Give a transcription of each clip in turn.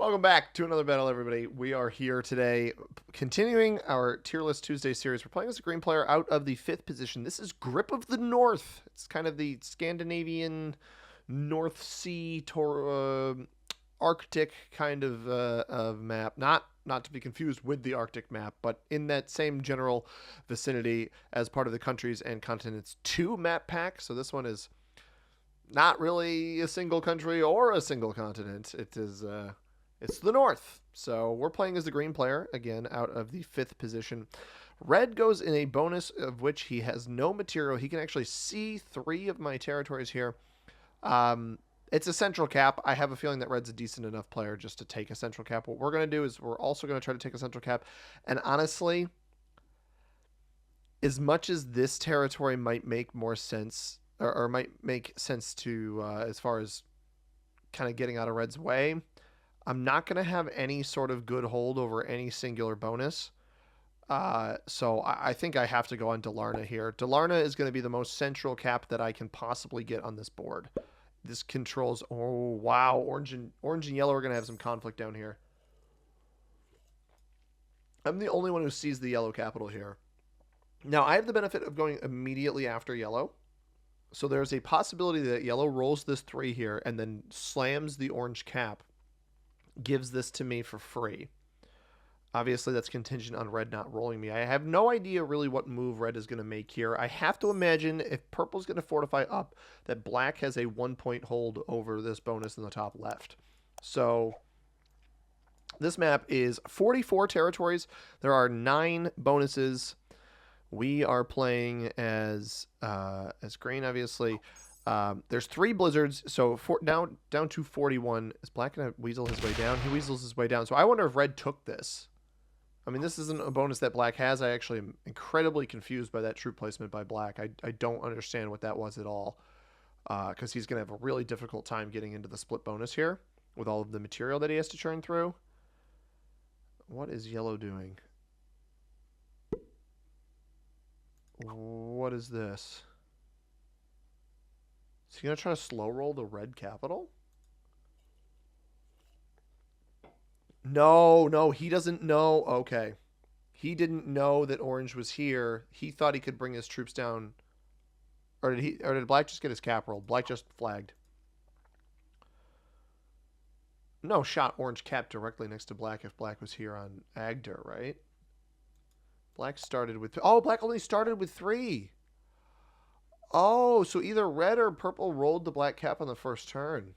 Welcome back to another battle, everybody. We are here today, continuing our Tier List Tuesday series. We're playing as a green player out of the 5th position. This is Grip of the North. It's kind of the Scandinavian North Sea, Arctic kind of map. Not to be confused with the Arctic map, but in that same general vicinity as part of the Countries and Continents 2 map pack. So this one is not really a single country or a single continent. It's the North. So we're playing as the green player, again, out of the 5th position. Red goes in a bonus of which he has no material. He can actually see 3 of my territories here. It's a central cap. I have a feeling that Red's a decent enough player just to take a central cap. What we're going to do is we're also going to try to take a central cap. And honestly, as much as this territory might make more sense, or might make sense to as far as kind of getting out of Red's way, I'm not going to have any sort of good hold over any singular bonus. So I think I have to go on Dalarna here. Dalarna is going to be the most central cap that I can possibly get on this board. This controls... Oh, wow. Orange and yellow are going to have some conflict down here. I'm the only one who sees the yellow capital here. Now, I have the benefit of going immediately after yellow. So there's a possibility that yellow rolls this 3 here and then slams the orange cap. Gives this to me for free. Obviously, that's contingent on red not rolling me. I have no idea really what move red is going to make here. I have to imagine if purple's going to fortify up, that black has a 1-point hold over this bonus in the top left. So this map is 44 territories. There are 9 bonuses. We are playing as green, obviously. There's 3 blizzards, so down to 41. Is black going to weasel his way down? He weasels his way down. So I wonder if red took this. I mean, this isn't a bonus that black has. I actually am incredibly confused by that troop placement by black. I don't understand what that was at all, because he's going to have a really difficult time getting into the split bonus here with all of the material that he has to churn through. What is yellow doing? What is this? Is he going to try to slow roll the red capital? No, he doesn't know. Okay. He didn't know that orange was here. He thought he could bring his troops down. Or did black just get his cap rolled? Black just flagged. No, shot orange cap directly next to black if black was here on Agder, right? Black started with... Oh, black only started with 3. Oh, so either red or purple rolled the black cap on the first turn.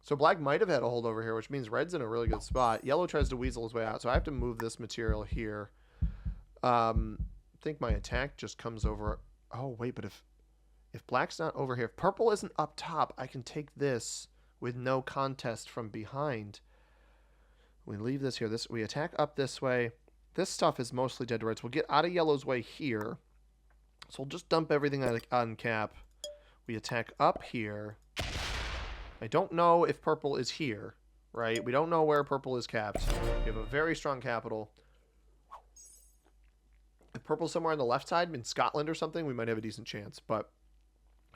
So black might have had a hold over here, which means red's in a really good spot. Yellow tries to weasel his way out, so I have to move this material here. I think my attack just comes over... Oh, wait, but if black's not over here, if purple isn't up top, I can take this with no contest from behind. We leave this here. We attack up this way. This stuff is mostly dead to reds. We'll get out of yellow's way here. So we'll just dump everything on cap. We attack up here. I don't know if purple is here, right? We don't know where purple is capped. We have a very strong capital. If purple's somewhere on the left side, in Scotland or something, we might have a decent chance. But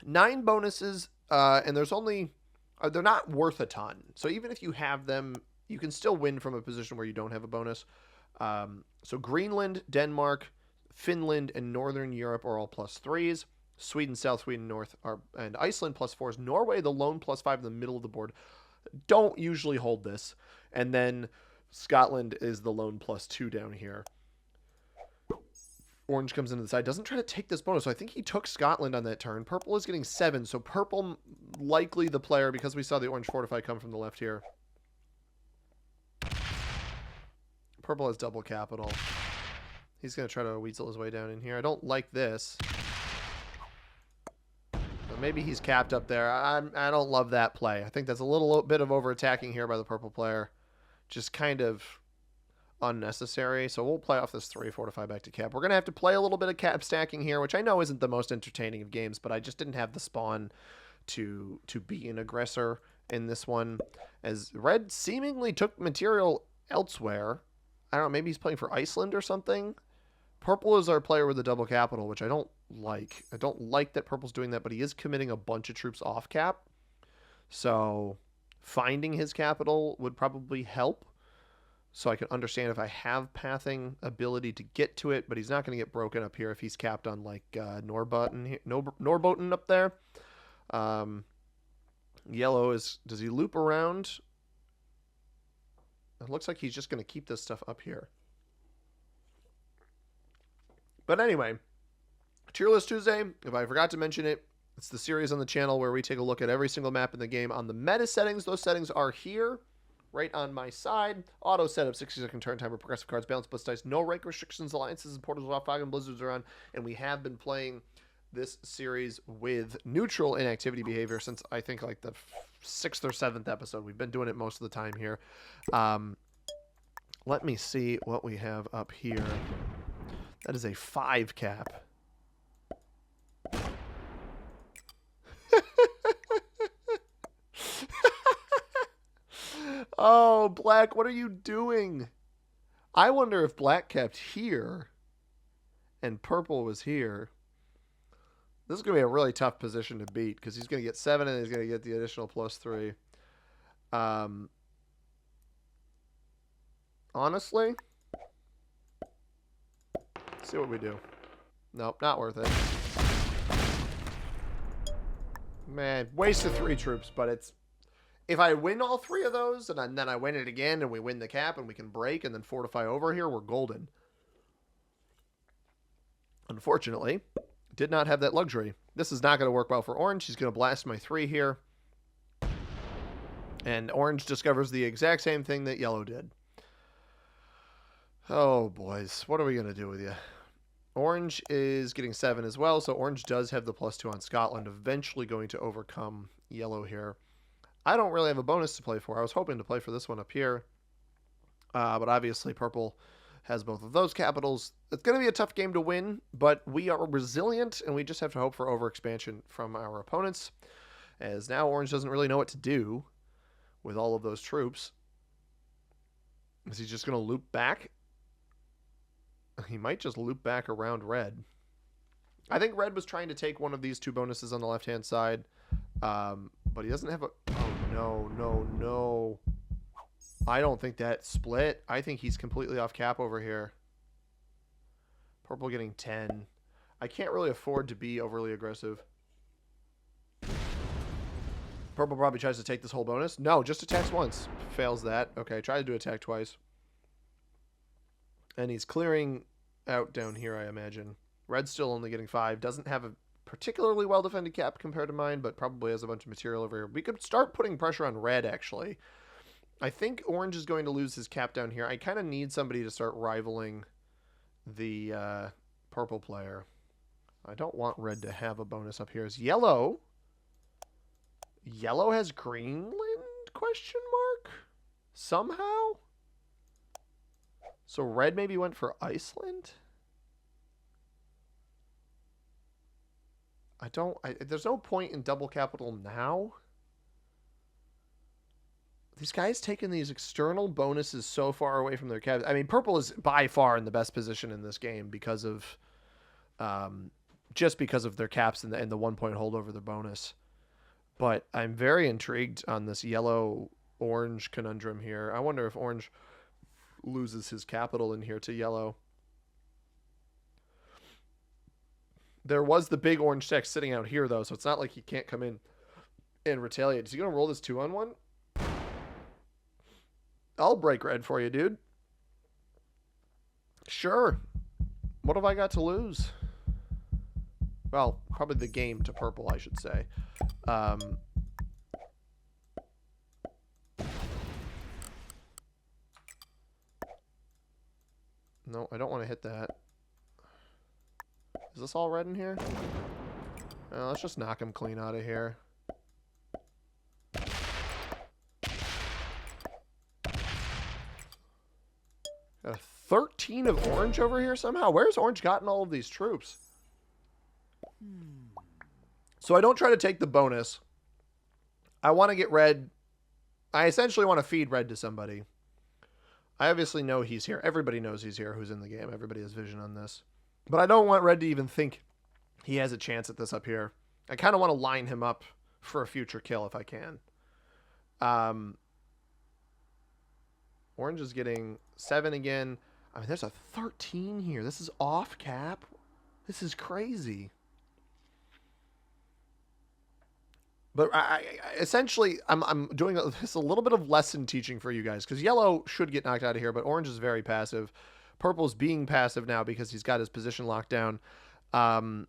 9 bonuses, and there's only... they're not worth a ton. So even if you have them, you can still win from a position where you don't have a bonus. So Greenland, Denmark, Finland, and Northern Europe are all +3s. Sweden, South Sweden, North, and Iceland +4s. Norway, the lone +5 in the middle of the board, don't usually hold this. And then Scotland is the lone +2 down here. Orange comes into the side, doesn't try to take this bonus. So I think he took Scotland on that turn. Purple is getting 7, so purple likely the player because we saw the orange fortify come from the left here. Purple has double capital. He's going to try to weasel his way down in here. I don't like this. But maybe he's capped up there. I don't love that play. I think that's a little bit of over-attacking here by the purple player. Just kind of unnecessary. So we'll play off this 3, fortify back to cap. We're going to have to play a little bit of cap stacking here, which I know isn't the most entertaining of games, but I just didn't have the spawn to be an aggressor in this one. As red seemingly took material elsewhere. I don't know, maybe he's playing for Iceland or something. Purple is our player with the double capital, which I don't like. I don't like that purple's doing that, but he is committing a bunch of troops off cap. So finding his capital would probably help, so I can understand if I have pathing ability to get to it, but he's not going to get broken up here if he's capped on like Norboten up there. Yellow is, does he loop around? It looks like he's just going to keep this stuff up here. But anyway, Tier List Tuesday, if I forgot to mention it, it's the series on the channel where we take a look at every single map in the game on the meta settings. Those settings are here, right on my side. Auto setup, 60-second turn timer, progressive cards, balance, blitz dice, no rank restrictions, alliances, and portals off, fog and blizzards are on. And we have been playing this series with neutral inactivity behavior since I think like the 6th or 7th episode. We've been doing it most of the time here. Let me see what we have up here. That is a 5 cap. Oh, Black, what are you doing? I wonder if Black kept here and Purple was here. This is going to be a really tough position to beat because he's going to get 7 and he's going to get the additional +3. Honestly, let's see what we do. Nope, not worth it. Man, wasted 3 troops, but it's... If I win all 3 of those, and then I win it again, and we win the cap, and we can break, and then fortify over here, we're golden. Unfortunately, did not have that luxury. This is not going to work well for Orange. He's going to blast my 3 here. And Orange discovers the exact same thing that Yellow did. Oh, boys. What are we going to do with you? Orange is getting 7 as well, so Orange does have the +2 on Scotland, eventually going to overcome Yellow here. I don't really have a bonus to play for. I was hoping to play for this one up here. But obviously Purple has both of those capitals. It's going to be a tough game to win, but we are resilient, and we just have to hope for overexpansion from our opponents, as now Orange doesn't really know what to do with all of those troops. Is he just going to loop back? He might just loop back around Red. I think Red was trying to take one of these 2 bonuses on the left-hand side, but he doesn't have a... Oh, no, no, no. I don't think that split. I think he's completely off cap over here. Purple getting 10. I can't really afford to be overly aggressive. Purple probably tries to take this whole bonus. No, just attacks once. Fails that. Okay, try to do attack twice. And he's clearing out down here, I imagine. Red's still only getting 5. Doesn't have a particularly well-defended cap compared to mine, but probably has a bunch of material over here. We could start putting pressure on Red, actually. I think Orange is going to lose his cap down here. I kind of need somebody to start rivaling the Purple player. I don't want Red to have a bonus up here. Is Yellow... Yellow has Greenland? Question mark? Somehow? So Red maybe went for Iceland? There's no point in double capital now. These guys taking these external bonuses so far away from their caps. I mean, Purple is by far in the best position in this game because of, just because of their caps and the 1-point hold over the bonus. But I'm very intrigued on this Yellow-Orange conundrum here. I wonder if Orange loses his capital in here to Yellow. There was the big orange text sitting out here, though, so it's not like he can't come in and retaliate. Is he going to roll this 2-on-1? I'll break Red for you, dude. Sure. What have I got to lose? Well, probably the game to Purple, I should say. No, I don't want to hit that. Is this all Red in here? Let's just knock him clean out of here. Got a 13 of Orange over here somehow. Where's Orange gotten all of these troops? So I don't try to take the bonus. I want to get Red. I essentially want to feed Red to somebody. I obviously know he's here. Everybody knows he's here who's in the game. Everybody has vision on this. But I don't want Red to even think he has a chance at this up here. I kind of want to line him up for a future kill if I can. Um, Orange is getting 7 again. I mean, there's a 13 here. This is off cap. This is crazy. But essentially, I'm doing this a little bit of lesson teaching for you guys because yellow should get knocked out of here, but orange is very passive. Purple's being passive now because he's got his position locked down. Now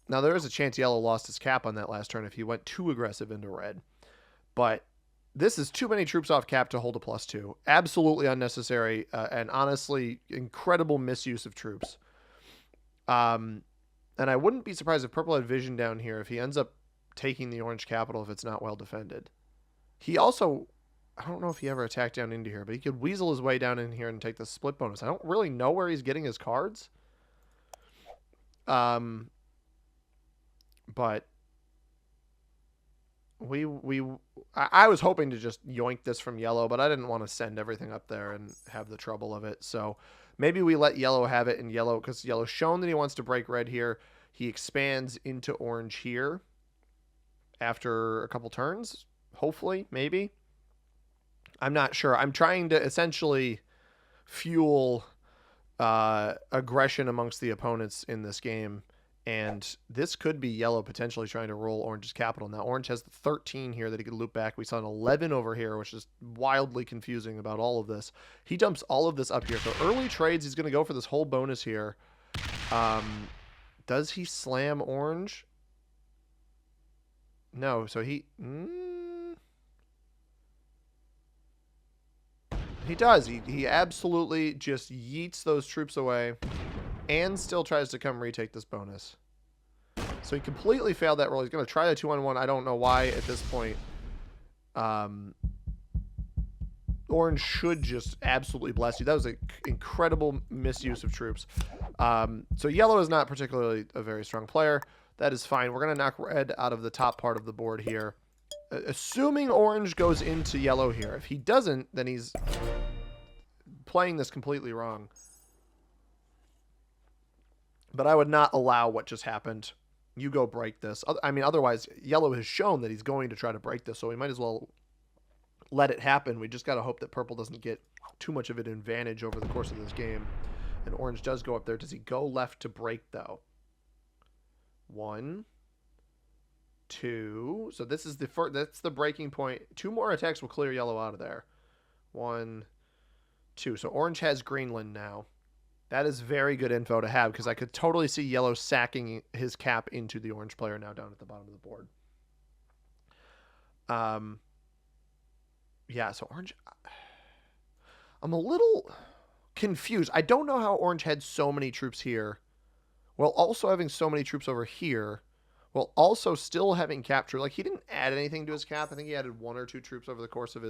there is a chance yellow lost his cap on that last turn if he went too aggressive into red, but this is too many troops off cap to hold a +2. Absolutely unnecessary and honestly incredible misuse of troops. And I wouldn't be surprised if purple had vision down here if he ends up taking the orange capital if it's not well defended. He also, I don't know if he ever attacked down into here, but he could weasel his way down in here and take the split bonus. I don't really know where he's getting his cards. But I was hoping to just yoink this from yellow, but I didn't want to send everything up there and have the trouble of it. So maybe we let yellow have it, and yellow, because yellow's shown that he wants to break red here. He expands into orange here after a couple turns, hopefully, maybe. I'm not sure. I'm trying to essentially fuel aggression amongst the opponents in this game. And this could be yellow potentially trying to roll orange's capital. Now, orange has the 13 here that he could loop back. We saw an 11 over here, which is wildly confusing about all of this. He dumps all of this up here. So early trades, he's going to go for this whole bonus here. Does he slam orange? No. So he does. He absolutely just yeets those troops away. And still tries to come retake this bonus. So he completely failed that roll. He's going to try the 2-on-1. I don't know why at this point. Orange should just absolutely bless you. That was an incredible misuse of troops. So yellow is not particularly a very strong player. That is fine. We're going to knock red out of the top part of the board here. Assuming orange goes into yellow here. If he doesn't, then he's playing this completely wrong. But I would not allow what just happened. You go break this. I mean, otherwise, yellow has shown that he's going to try to break this, so we might as well let it happen. We just got to hope that purple doesn't get too much of an advantage over the course of this game. And orange does go up there. Does he go left to break, though? 1, 2. So this is the first. That's the breaking point. 2 more attacks will clear yellow out of there. 1, 2. So orange has Greenland now. That is very good info to have because I could totally see yellow sacking his cap into the orange player now down at the bottom of the board. Yeah, so orange... I'm a little confused. I don't know how orange had so many troops here while also having so many troops over here while also still having capture. Like, he didn't add anything to his cap. I think he added 1 or 2 troops over the course of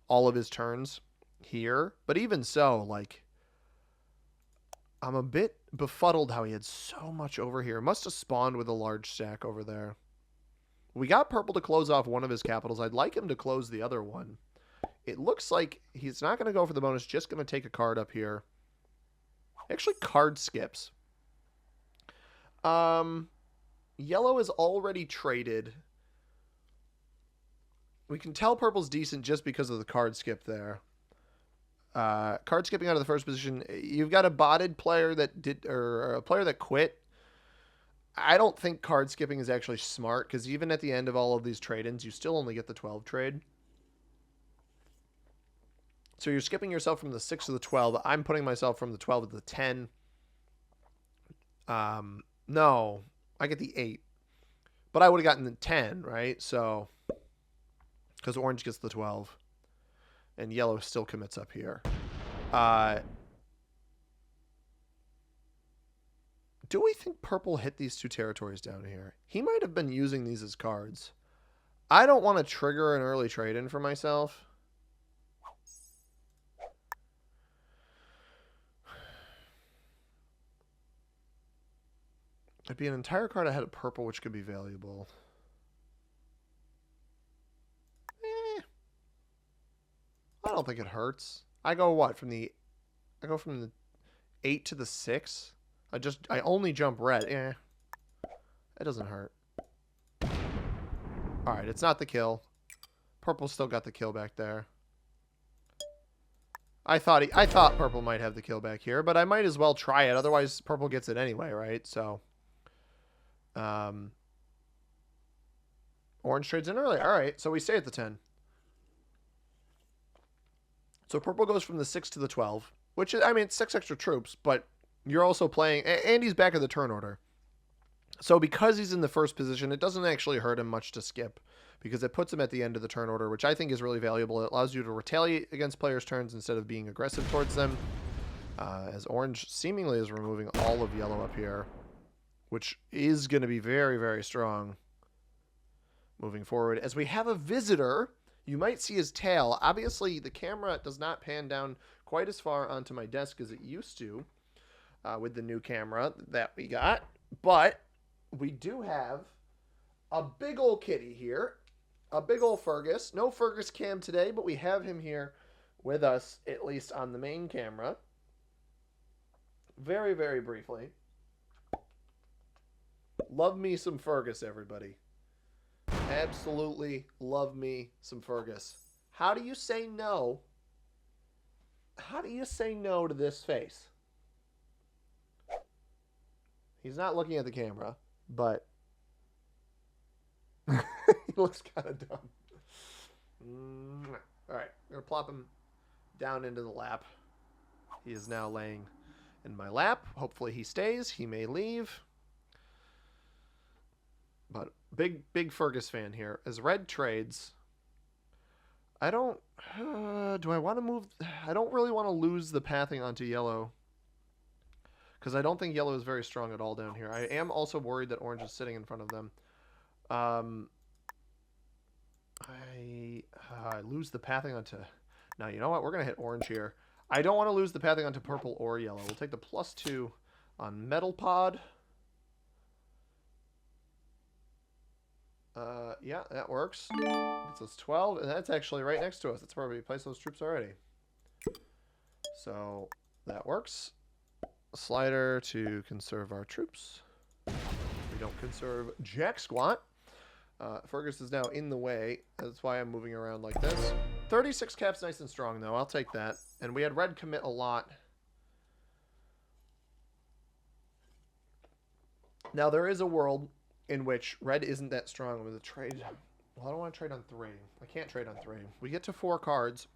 all of his turns here. But even so, like... I'm a bit befuddled how he had so much over here. Must have spawned with a large stack over there. We got purple to close off one of his capitals. I'd like him to close the other one. It looks like he's not going to go for the bonus, just going to take a card up here. Actually, card skips. Yellow is already traded. We can tell purple's decent just because of the card skip there. Card skipping out of the first position. You've got a botted player that did, or a player that quit. I don't think card skipping is actually smart because even at the end of all of these trade-ins, you still only get the 12 trade. So you're skipping yourself from the 6 to the 12. I'm putting myself from the 12 to the 10. No, I get the 8. But I would have gotten the 10, right? So, because orange gets the 12. And yellow still commits up here. Do we think purple hit these 2 territories down here? He might have been using these as cards. I don't want to trigger an early trade-in for myself. It'd be an entire card ahead of purple, which could be valuable. I don't think it hurts. I go what from the 8 to the 6. I only jump red. It doesn't hurt. All right, it's not the kill. Purple still got the kill back there. I thought purple might have the kill back here, but I might as well try it. Otherwise, purple gets it anyway, right? So, orange trades in early. All right, so we stay at the 10. So purple goes from the 6 to the 12, which is, I mean, it's 6 extra troops, but you're also playing, and he's back in the turn order. So because he's in the first position, it doesn't actually hurt him much to skip, because it puts him at the end of the turn order, which I think is really valuable. It allows you to retaliate against players' turns instead of being aggressive towards them, as orange seemingly is removing all of yellow up here, which is going to be very, very strong moving forward. As we have a visitor, you might see his tail. Obviously, the camera does not pan down quite as far onto my desk as it used to with the new camera that we got, but we do have a big old kitty here. A big old Fergus. No Fergus cam today, but we have him here with us, at least on the main camera. Very, very briefly. Love me some Fergus, everybody. Absolutely love me some Fergus. How do you say no? How do you say no to this face? He's not looking at the camera, but he looks kind of dumb. All right, I'm going to plop him down into the lap. He is now laying in my lap. Hopefully he stays. He may leave. But big Fergus fan here. As red trades, I don't... do I want to move... I don't really want to lose the pathing onto yellow, because I don't think yellow is very strong at all down here. I am also worried that orange is sitting in front of them. I lose the pathing onto... Now, you know what? We're going to hit orange here. I don't want to lose the pathing onto purple or yellow. We'll take the +2 on metal pod. Yeah, that works. Gets us 12, and that's actually right next to us. That's where we placed those troops already. So that works. Slider to conserve our troops. We don't conserve jack squat. Fergus is now in the way. That's why I'm moving around like this. 36 caps, nice and strong, though. I'll take that. And we had red commit a lot. Now, there is a world in which red isn't that strong with a trade. Well, I don't want to trade on 3. I can't trade on 3. We get to 4 cards.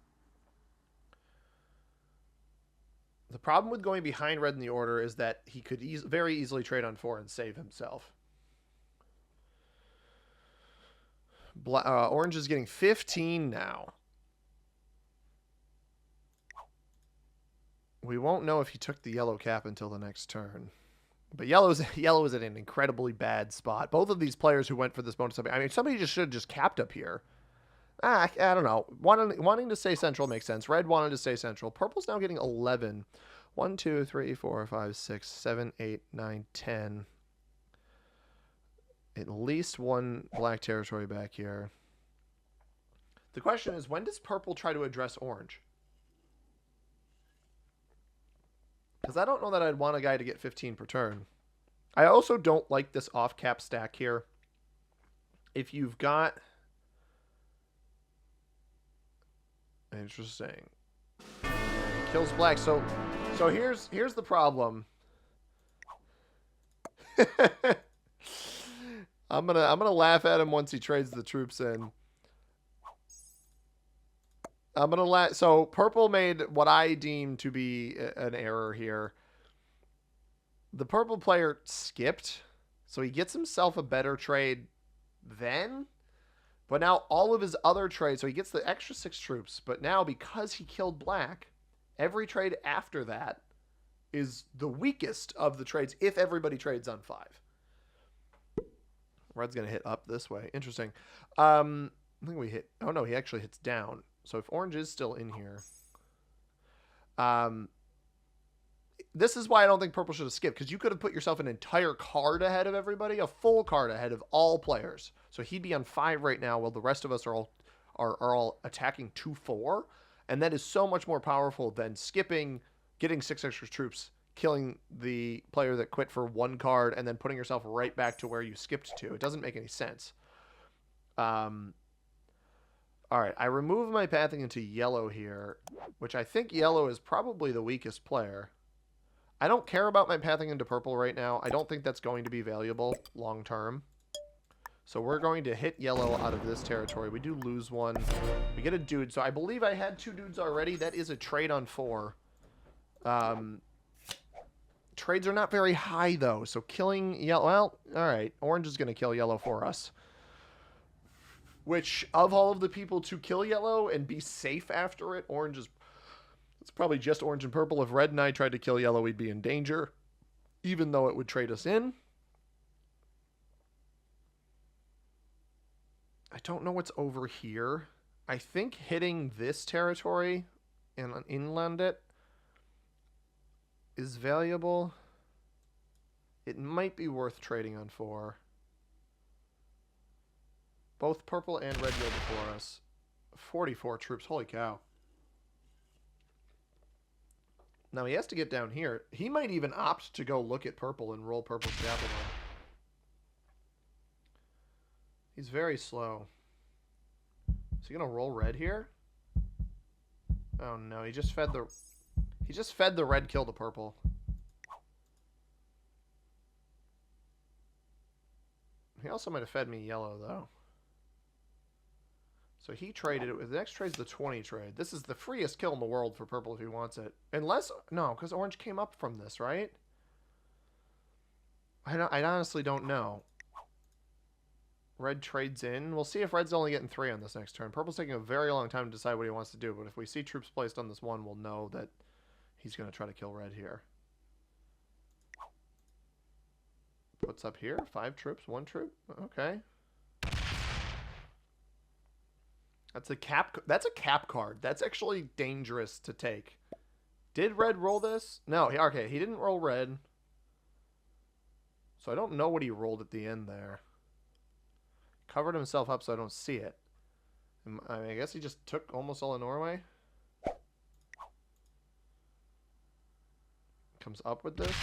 The problem with going behind red in the order is that he could very easily trade on 4 and save himself. Orange is getting 15 now. We won't know if he took the yellow cap until the next turn. But yellow is at an incredibly bad spot. Both of these players who went for this bonus, I mean, somebody just should have just capped up here. I don't know. Wanting to stay central makes sense. Red wanted to stay central. Purple's now getting 11. 1, 2, 3, 4, 5, 6, 7, 8, 9, 10. At least one black territory back here. The question is, when does purple try to address orange? Because I don't know that I'd want a guy to get 15 per turn. I also don't like this off-cap stack here. If you've got... Interesting. Kills black. So here's the problem. I'm gonna laugh at him once he trades the troops in. So purple made what I deem to be an error here. The purple player skipped, so he gets himself a better trade then. But now all of his other trades, so he gets the extra 6 troops, but now because he killed black, every trade after that is the weakest of the trades if everybody trades on 5. Red's going to hit up this way. Interesting. I think we hit... Oh, no, he actually hits down. So if orange is still in here... this is why I don't think purple should have skipped, because you could have put yourself an entire card ahead of everybody, a full card ahead of all players. So he'd be on 5 right now, while the rest of us are all attacking 2-4, and that is so much more powerful than skipping, getting 6 extra troops, killing the player that quit for 1 card, and then putting yourself right back to where you skipped to. It doesn't make any sense. All right, I remove my pathing into yellow here, which I think yellow is probably the weakest player. I don't care about my pathing into purple right now. I don't think that's going to be valuable long term. So we're going to hit yellow out of this territory. We do lose one. We get a dude. So I believe I had 2 dudes already. That is a trade on 4. Trades are not very high, though. So killing yellow... Well, all right. Orange is going to kill yellow for us. Which, of all of the people to kill yellow and be safe after it, orange is... It's probably just orange and purple. If red and I tried to kill yellow, we'd be in danger. Even though it would trade us in. I don't know what's over here. I think hitting this territory and inland it is valuable. It might be worth trading on 4. Both purple and red go before us. 44 troops. Holy cow. Now he has to get down here. He might even opt to go look at purple and roll purple's capital. He's very slow. Is he gonna roll red here? Oh no, he just fed the red kill to purple. He also might have fed me yellow though. So he traded it. The next trade's the 20 trade. This is the freest kill in the world for purple if he wants it. Unless no, because orange came up from this, right? I honestly don't know. Red trades in. We'll see if red's only getting 3 on this next turn. Purple's taking a very long time to decide what he wants to do, but if we see troops placed on this one, we'll know that he's going to try to kill red here. What's up here? 5 troops, 1 troop? Okay. That's a cap card. That's actually dangerous to take. Did red roll this? No, okay, he didn't roll red. So I don't know what he rolled at the end there. Covered himself up so I don't see it. I mean, I guess he just took almost all of Norway. Comes up with this.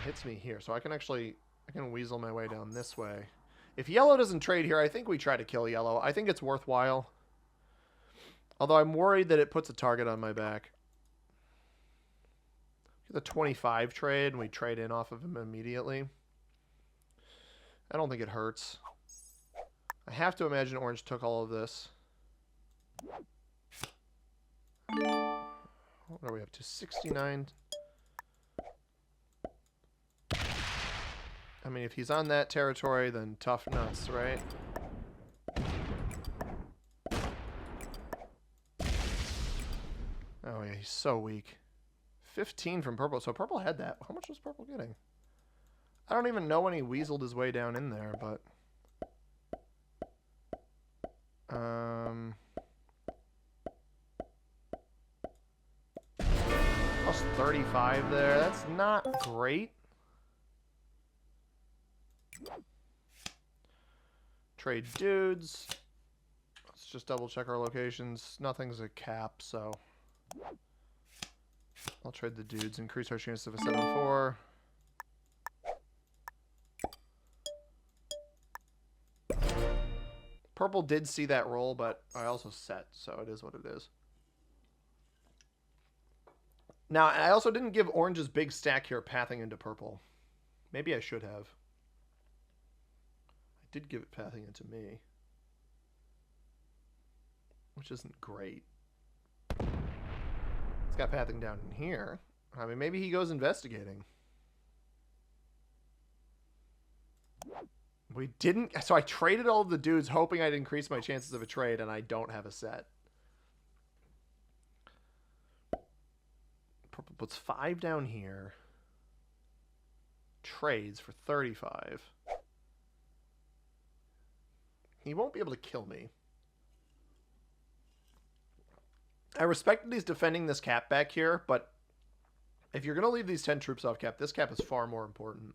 Hits me here. So I can weasel my way down this way. If yellow doesn't trade here, I think we try to kill yellow. I think it's worthwhile. Although I'm worried that it puts a target on my back. Get the 25 trade and we trade in off of him immediately. I don't think it hurts. I have to imagine orange took all of this. What are we up to? 69. I mean, if he's on that territory, then tough nuts, right? Oh, yeah, he's so weak. 15 from purple. So purple had that. How much was purple getting? I don't even know when he weaseled his way down in there, but... Plus 35 there. That's not great. Trade dudes. Let's just double check our locations. Nothing's a cap, so... I'll trade the dudes. Increase our chance of a 7-4. Purple did see that roll, but I also set, so it is what it is. Now, I also didn't give orange's big stack here pathing into purple. Maybe I should have. I did give it pathing into me. Which isn't great. It's got pathing down in here. I mean, maybe he goes investigating. We didn't... So I traded all of the dudes hoping I'd increase my chances of a trade, and I don't have a set. Purple puts 5 down here. Trades for 35. He won't be able to kill me. I respect that he's defending this cap back here, but if you're going to leave these 10 troops off cap, this cap is far more important.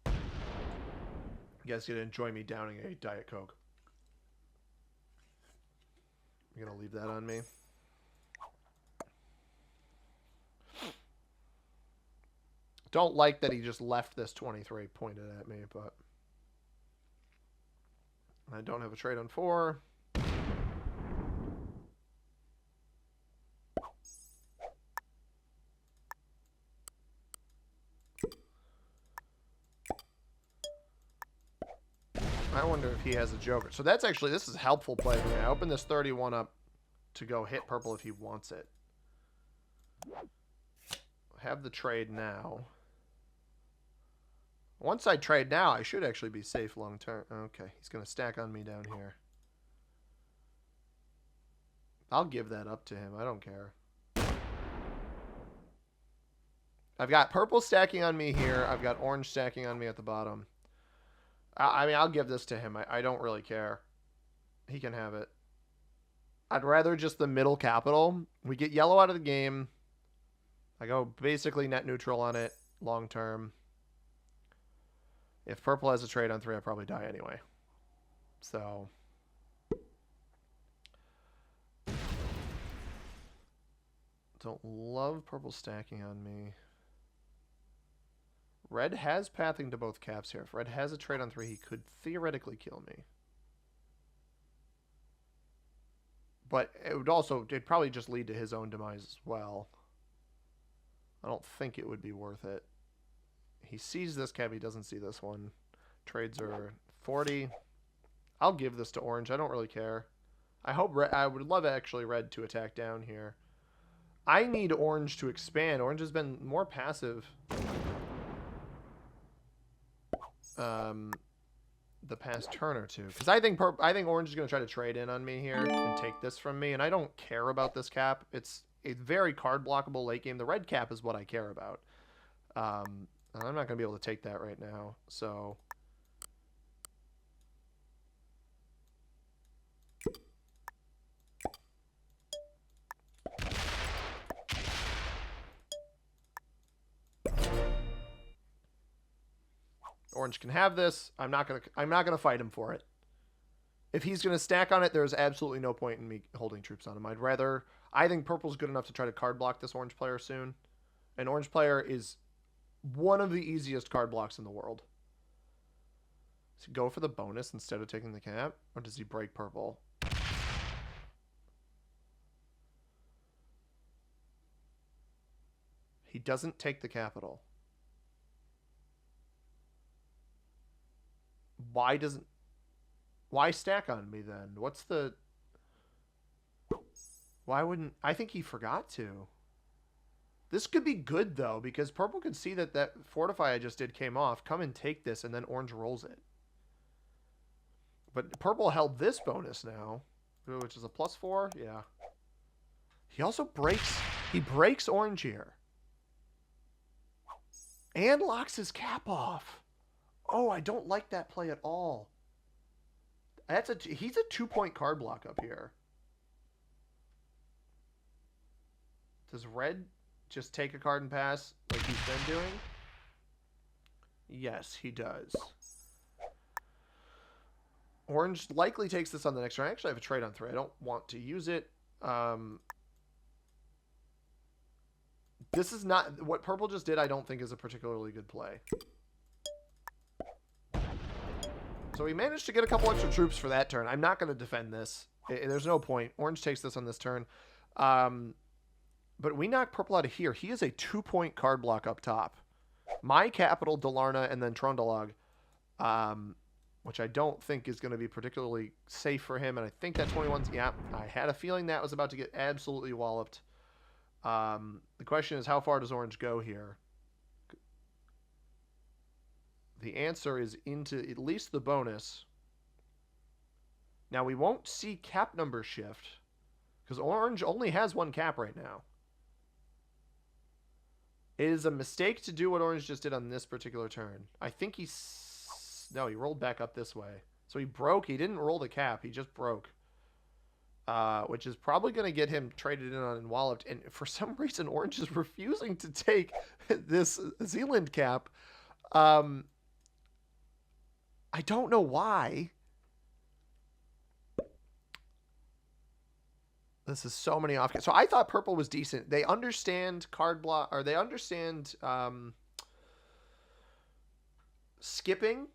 You guys get to enjoy me downing a Diet Coke. You're going to leave that on me? Don't like that he just left this 23 pointed at me, but... I don't have a trade on 4. I wonder if he has a joker. So that's actually, this is helpful play for me. I open this 31 up to go hit purple if he wants it. Have the trade now. Once I trade now, I should actually be safe long term. Okay, he's going to stack on me down here. I'll give that up to him. I don't care. I've got purple stacking on me here. I've got orange stacking on me at the bottom. I mean, I'll give this to him. I don't really care. He can have it. I'd rather just the middle capital. We get yellow out of the game. I go basically net neutral on it long term. If purple has a trade on 3, I probably die anyway. So don't love purple stacking on me. Red has pathing to both caps here. If red has a trade on 3, he could theoretically kill me. But it would also, it'd probably just lead to his own demise as well. I don't think it would be worth it. He sees this cap, he doesn't see this one. Trades are 40. I'll give this to orange. I don't really care. I hope red, I would love actually red to attack down here. I need orange to expand. Orange has been more passive. The past turn or two, because I think orange is going to try to trade in on me here and take this from me, and I don't care about this cap. It's a very card blockable late game. The red cap is what I care about. And I'm not going to be able to take that right now, so orange can have this. I'm not gonna fight him for it. If he's gonna stack on it, there's absolutely no point in me holding troops on him. I think purple's good enough to try to card block this orange player soon. An orange player is one of the easiest card blocks in the world. Does he go for the bonus instead of taking the cap, or does he break purple? He doesn't take the capital. Why stack on me then? Why wouldn't, I think he forgot to. This could be good though, because purple could see that fortify I just did came off, come and take this, and then orange rolls it. But purple held this bonus now, which is a +4, yeah. He also breaks orange here. And locks his cap off. Oh, I don't like that play at all. He's a 2-point card block up here. Does red just take a card and pass like he's been doing? Yes, he does. Orange likely takes this on the next turn. I actually have a trade on 3. I don't want to use it. This is not... What purple just did, I don't think is a particularly good play. So we managed to get a couple extra troops for that turn. I'm not going to defend this. There's no point. Orange takes this on this turn. But we knock purple out of here. He is a 2-point card block up top. My capital, Dalarna, and then Trondalog, which I don't think is going to be particularly safe for him. And I think that 21's... Yeah, I had a feeling that was about to get absolutely walloped. The question is, how far does orange go here? The answer is into at least the bonus. Now, we won't see cap number shift because orange only has 1 cap right now. It is a mistake to do what orange just did on this particular turn. I think no, he rolled back up this way. So he broke. He didn't roll the cap. He just broke. Which is probably going to get him traded in on and walloped. And for some reason, orange is refusing to take this Zealand cap. I don't know why. This is so many off. So I thought purple was decent. They understand card block, or they understand skipping.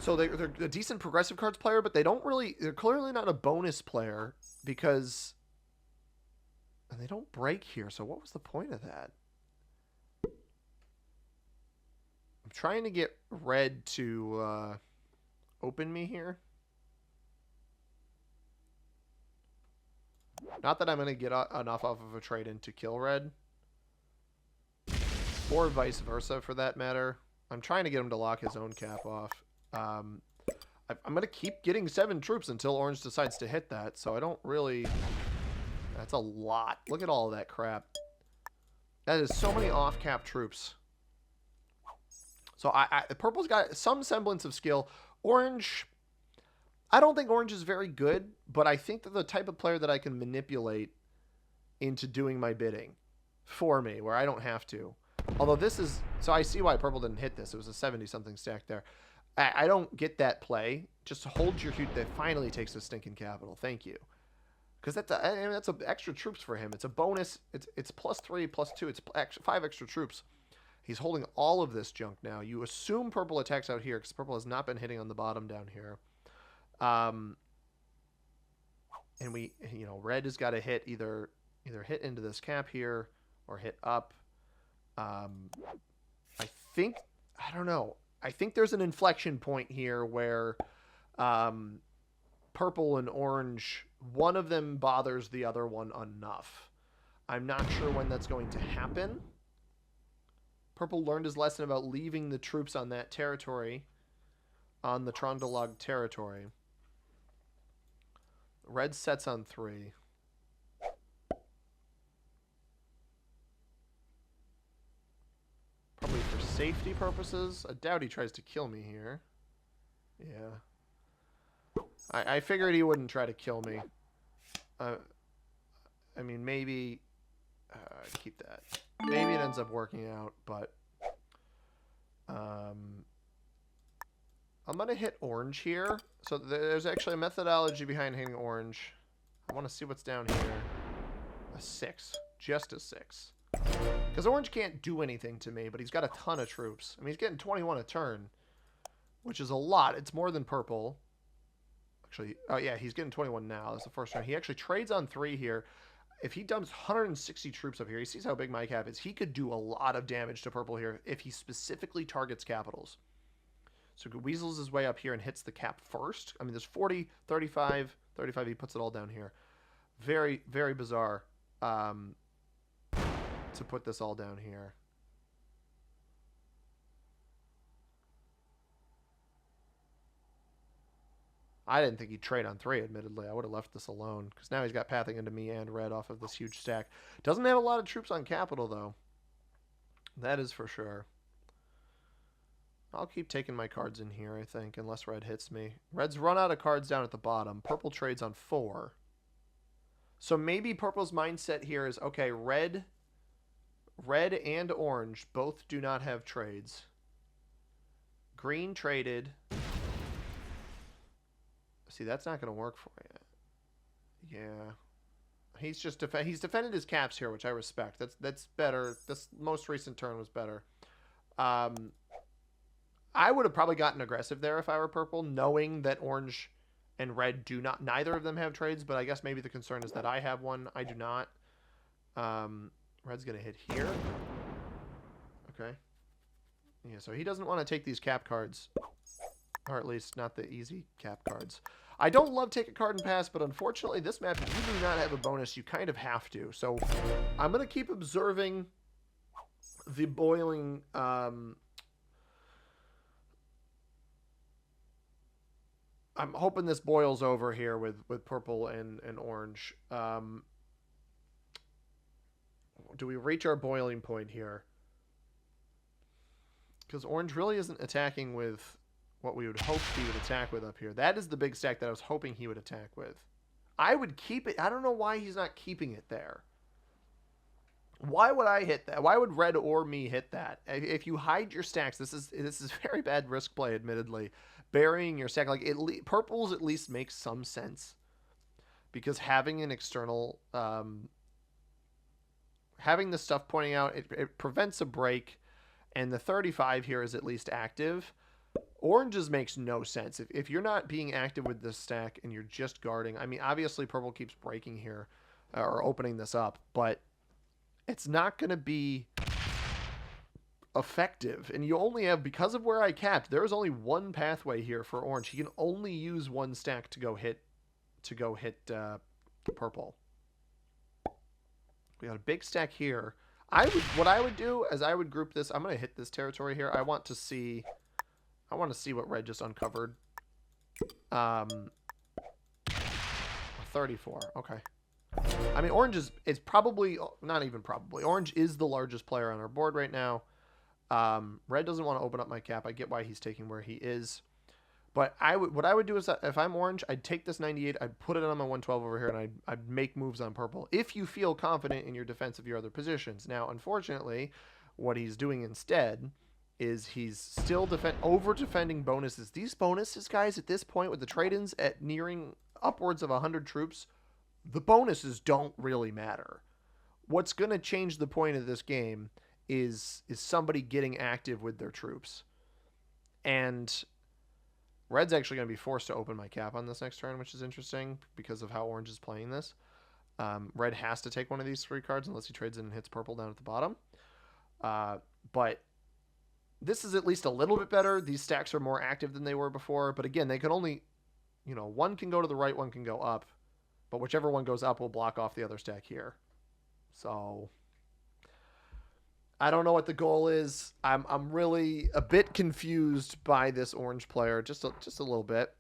So they're a decent progressive cards player, but they're clearly not a bonus player because, and they don't break here. So what was the point of that? I'm trying to get red to open me here. Not that I'm going to get enough off of a trade in to kill red. Or vice versa, for that matter. I'm trying to get him to lock his own cap off. I'm going to keep getting 7 troops until orange decides to hit that, so I don't really... That's a lot. Look at all of that crap. That is so many off-cap troops. So purple's got some semblance of skill. Orange... I don't think orange is very good, but I think that the type of player that I can manipulate into doing my bidding for me, where I don't have to. Although this is... So I see why purple didn't hit this. It was a 70-something stack there. I don't get that play. Just hold your hute that finally takes a stinking capital. Thank you. Because that's extra troops for him. It's a bonus. It's +3, +2. It's 5 extra troops. He's holding all of this junk now. You assume purple attacks out here because purple has not been hitting on the bottom down here. And we, red has got to hit either hit into this cap here or hit up. I don't know. I think there's an inflection point here where purple and orange, one of them bothers the other one enough. I'm not sure when that's going to happen. Purple learned his lesson about leaving the troops on that territory, on the Trondolog territory. Red sets on 3. Probably for safety purposes. I doubt he tries to kill me here. Yeah. I figured he wouldn't try to kill me. I mean, maybe... keep that. Maybe it ends up working out, but... I'm going to hit orange here. So there's actually a methodology behind hitting orange. I want to see what's down here. A 6. Just a 6. Because orange can't do anything to me, but he's got a ton of troops. I mean, he's getting 21 a turn, which is a lot. It's more than purple. Actually, oh yeah, he's getting 21 now. That's the first turn. He actually trades on 3 here. If he dumps 160 troops up here, he sees how big my cap is. He could do a lot of damage to purple here if he specifically targets capitals. So he weasels his way up here and hits the cap first. I mean, there's 40, 35, 35. He puts it all down here. Very, very bizarre to put this all down here. I didn't think he'd trade on 3, admittedly. I would have left this alone, because now he's got pathing into me and red off of this huge stack. Doesn't have a lot of troops on capital, though. That is for sure. I'll keep taking my cards in here, I think, unless red hits me. Red's run out of cards down at the bottom. Purple trades on 4. So maybe purple's mindset here is, okay, red and orange both do not have trades. Green traded. See, that's not going to work for you. Yeah. He's just he's defended his caps here, which I respect. That's better. This most recent turn was better. I would have probably gotten aggressive there if I were purple, knowing that orange and red do not, neither of them have trades, but I guess maybe the concern is that I have one. I do not. Red's going to hit here. Okay. Yeah, so he doesn't want to take these cap cards, or at least not the easy cap cards. I don't love take a card and pass, but unfortunately this map, if you do not have a bonus, you kind of have to. So I'm going to keep observing the boiling... I'm hoping this boils over here with purple and orange. Do we reach our boiling point here? Because orange really isn't attacking with what we would hope he would attack with up here. That is the big stack that I was hoping he would attack with. I would keep it. I don't know why he's not keeping it there. Why would I hit that? Why would red or me hit that? If you hide your stacks, this is very bad risk play, admittedly. Burying your stack, like purples at least makes some sense, because having an external, having the stuff pointing out, it prevents a break, and the 35 here is at least active. Orange's makes no sense. If you're not being active with this stack and you're just guarding, I mean, obviously purple keeps breaking here or opening this up, but it's not going to be effective. And you only have, because of where I capped, there is only one pathway here for orange. He can only use one stack to go hit purple. We got a big stack here. What I would do is I would group this. I'm going to hit this territory here. I want to see what red just uncovered. 34. Okay. I mean, orange is probably, not even probably, orange is the largest player on our board right now. Red doesn't want to open up my cap. I get why he's taking where he is. But what I would do is that if I'm orange, I'd take this 98, I'd put it on my 112 over here, and I'd make moves on purple if you feel confident in your defense of your other positions. Now, unfortunately, what he's doing instead is he's still over-defending bonuses. These bonuses, guys, at this point with the trade-ins at nearing upwards of 100 troops, the bonuses don't really matter. What's going to change the point of this game is somebody getting active with their troops. And red's actually going to be forced to open my cap on this next turn, which is interesting because of how orange is playing this. Red has to take one of these 3 cards unless he trades in and hits purple down at the bottom. But this is at least a little bit better. These stacks are more active than they were before. But again, they can only, one can go to the right, one can go up. But whichever one goes up will block off the other stack here. So I don't know what the goal is. I'm really a bit confused by this orange player, just a little bit,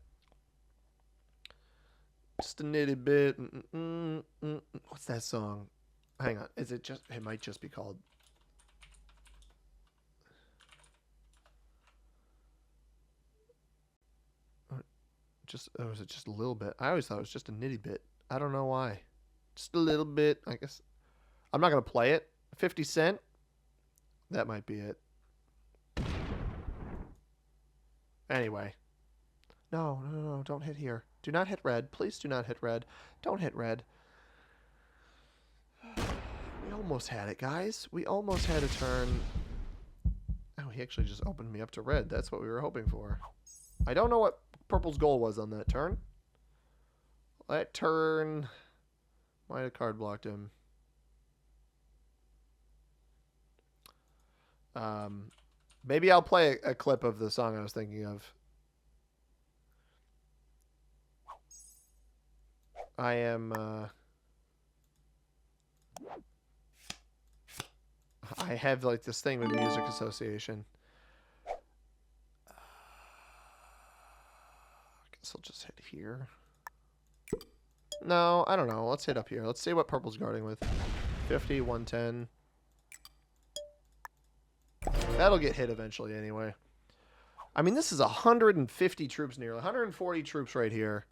just a nitty bit. What's that song? Hang on, is it just? It might just be called. Or was it just a little bit? I always thought it was just a nitty bit. I don't know why. Just a little bit, I guess. I'm not gonna play it. 50 Cent. That might be it. Anyway. No, don't hit here. Do not hit red. Please do not hit red. Don't hit red. We almost had it, guys. We almost had a turn. Oh, he actually just opened me up to red. That's what we were hoping for. I don't know what purple's goal was on that turn. That turn might have card blocked him. Maybe I'll play a clip of the song I was thinking of. I have like this thing with music association. I guess I'll just hit here. No, I don't know. Let's hit up here. Let's see what purple's guarding with. 50, 110. That'll get hit eventually anyway. I mean, this is 150 troops nearly. 140 troops right here.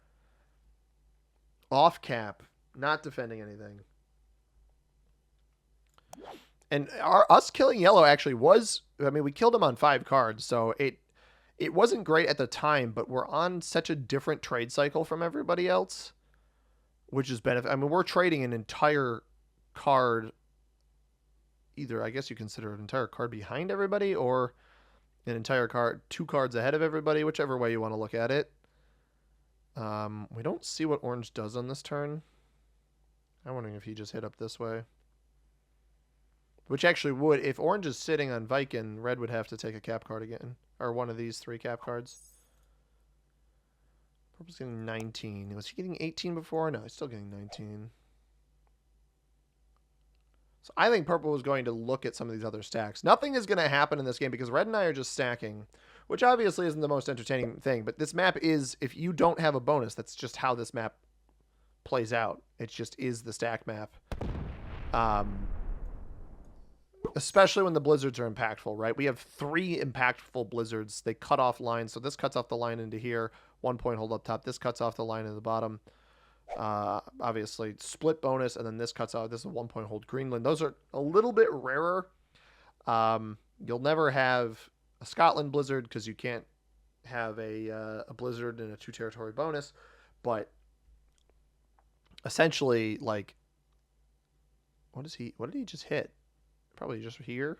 Off cap. Not defending anything. And us killing yellow actually was... I mean, we killed him on 5 cards, so it wasn't great at the time, but we're on such a different trade cycle from everybody else, which is benefit. I mean, we're trading an entire card... Either, I guess you consider an entire card behind everybody or an entire card, 2 cards ahead of everybody, whichever way you want to look at it. We don't see what orange does on this turn. I'm wondering if he just hit up this way. Which actually would, if orange is sitting on Viking, red would have to take a cap card again. Or one of these 3 cap cards. Purple's getting 19. Was he getting 18 before? No, he's still getting 19. So I think purple is going to look at some of these other stacks. Nothing is going to happen in this game because red and I are just stacking, which obviously isn't the most entertaining thing. But this map is, if you don't have a bonus, that's just how this map plays out. It just is the stack map. Especially when the blizzards are impactful, right? We have 3 impactful blizzards. They cut off lines. So this cuts off the line into here. 1 point hold up top. This cuts off the line in the bottom. Obviously split bonus, and then this cuts out. This is a 1 point hold Greenland. Those are a little bit rarer. You'll never have a Scotland blizzard because you can't have a blizzard and a 2 territory bonus, but essentially, like, what did he just hit? Probably just here.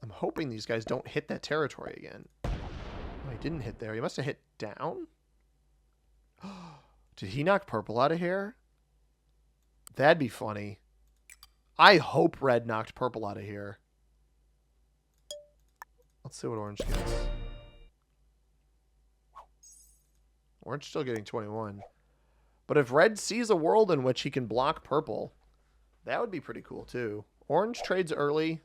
I'm hoping these guys don't hit that territory again. Oh, he didn't hit there. He must have hit down. Did he knock purple out of here? That'd be funny. I hope red knocked purple out of here. Let's see what orange gets. Orange still getting 21. But if red sees a world in which he can block purple, that would be pretty cool too. Orange trades early.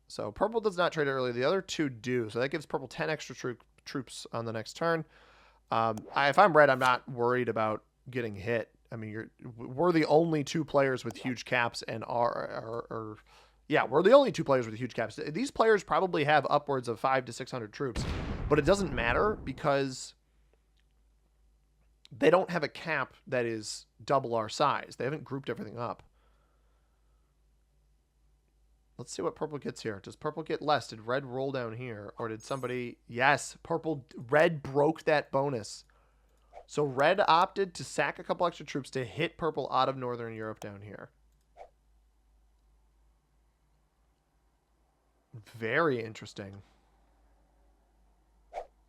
So purple does not trade early. The other two do. So that gives purple 10 extra troops on the next turn. If I'm red, I'm not worried about getting hit. I mean, we're the only two players with huge caps and we're the only two players with huge caps. These players probably have upwards of 500 to 600 troops, but it doesn't matter because they don't have a cap that is double our size. They haven't grouped everything up. Let's see what purple gets here. Does purple get less? Did red roll down here? Or did somebody... Yes, red broke that bonus. So red opted to sack a couple extra troops to hit purple out of Northern Europe down here. Very interesting.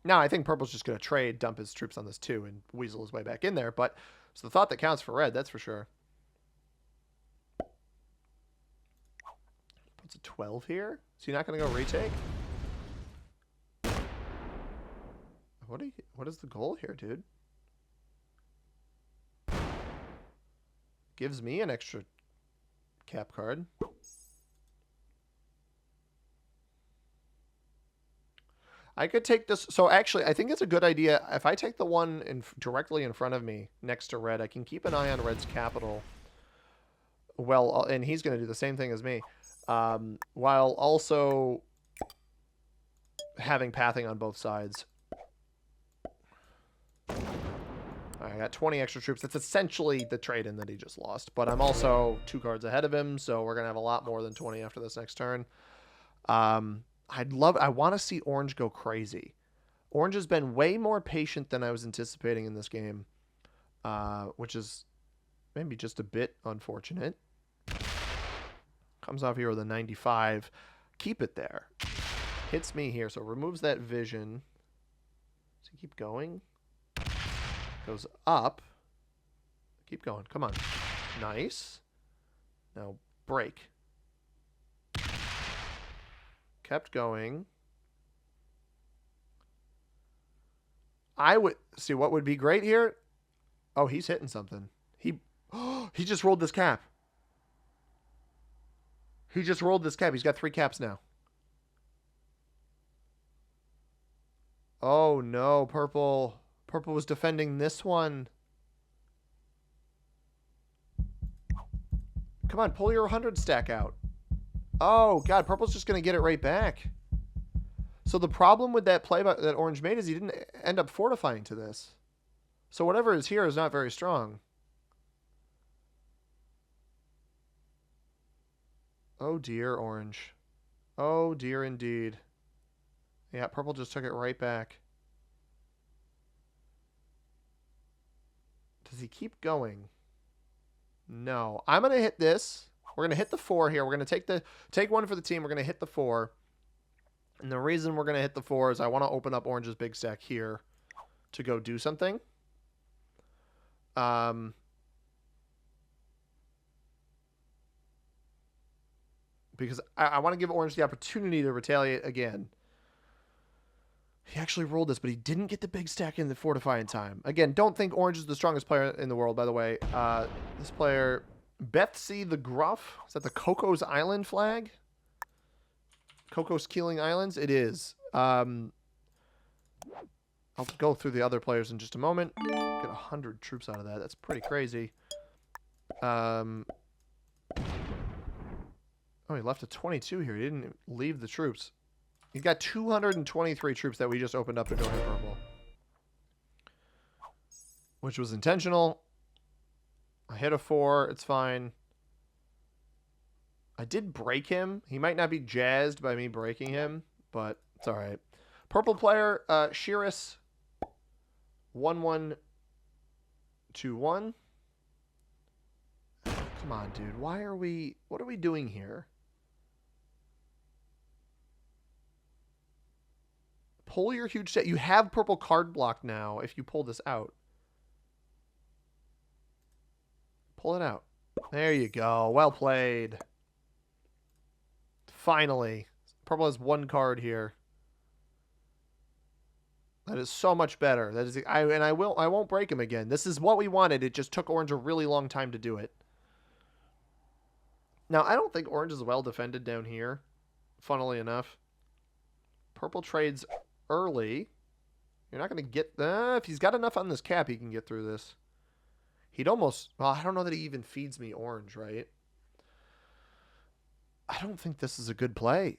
Now, I think purple's just going to trade, dump his troops on this too, and weasel his way back in there. But it's the thought that counts for red, that's for sure. Puts a 12 here. Is he not going to go retake? What is the goal here, dude? Gives me an extra cap card. I could take this. So actually, I think it's a good idea. If I take the one directly in front of me next to red, I can keep an eye on red's capital. Well, and he's going to do the same thing as me. While also having pathing on both sides. I got 20 extra troops. That's essentially the trade-in that he just lost. But I'm also 2 cards ahead of him, so we're going to have a lot more than 20 after this next turn. I want to see orange go crazy. Orange has been way more patient than I was anticipating in this game, which is maybe just a bit unfortunate. Comes off here with a 95. Keep it there. Hits me here, so removes that vision. Does he keep going? Goes up. Keep going. Come on. Nice. Now break. Kept going. I would see what would be great here. Oh, he's hitting something. He just rolled this cap. He just rolled this cap. He's got 3 caps now. Oh no, purple. Purple was defending this one. Come on, pull your 100 stack out. Oh, God, purple's just going to get it right back. So the problem with that play that orange made is he didn't end up fortifying to this. So whatever is here is not very strong. Oh, dear, orange. Oh, dear, indeed. Yeah, purple just took it right back. Does he keep going? No. I'm going to hit this. We're going to hit the 4 here. We're going to take one for the team. We're going to hit the 4. And the reason we're going to hit the 4 is I want to open up orange's big stack here to go do something. Because I want to give orange the opportunity to retaliate again. He actually rolled this, but he didn't get the big stack in the fortify in time. Again, don't think orange is the strongest player in the world, by the way. This player, Bethsy the Gruff. Is that the Cocos Island flag? Cocos Keeling Islands? It is. I'll go through the other players in just a moment. Get 100 troops out of that. That's pretty crazy. Oh, he left a 22 here. He didn't leave the troops. He's got 223 troops that we just opened up to go hit purple. Which was intentional. I hit a 4. It's fine. I did break him. He might not be jazzed by me breaking him, but it's all right. Purple player, Shiris 1121. Come on, dude. What are we doing here? pull your huge stack. You have purple card block now if you pull this out. Pull it out. There you go. Well played. Finally. Purple has one card here. That is so much better. That is, I won't break him again. This is what we wanted. It just took orange a really long time to do it. Now, I don't think orange is well defended down here, funnily enough. Purple trades early. You're not going to get... if he's got enough on this cap, he can get through this. He'd almost... Well, I don't know that he even feeds me orange, right? I don't think this is a good play.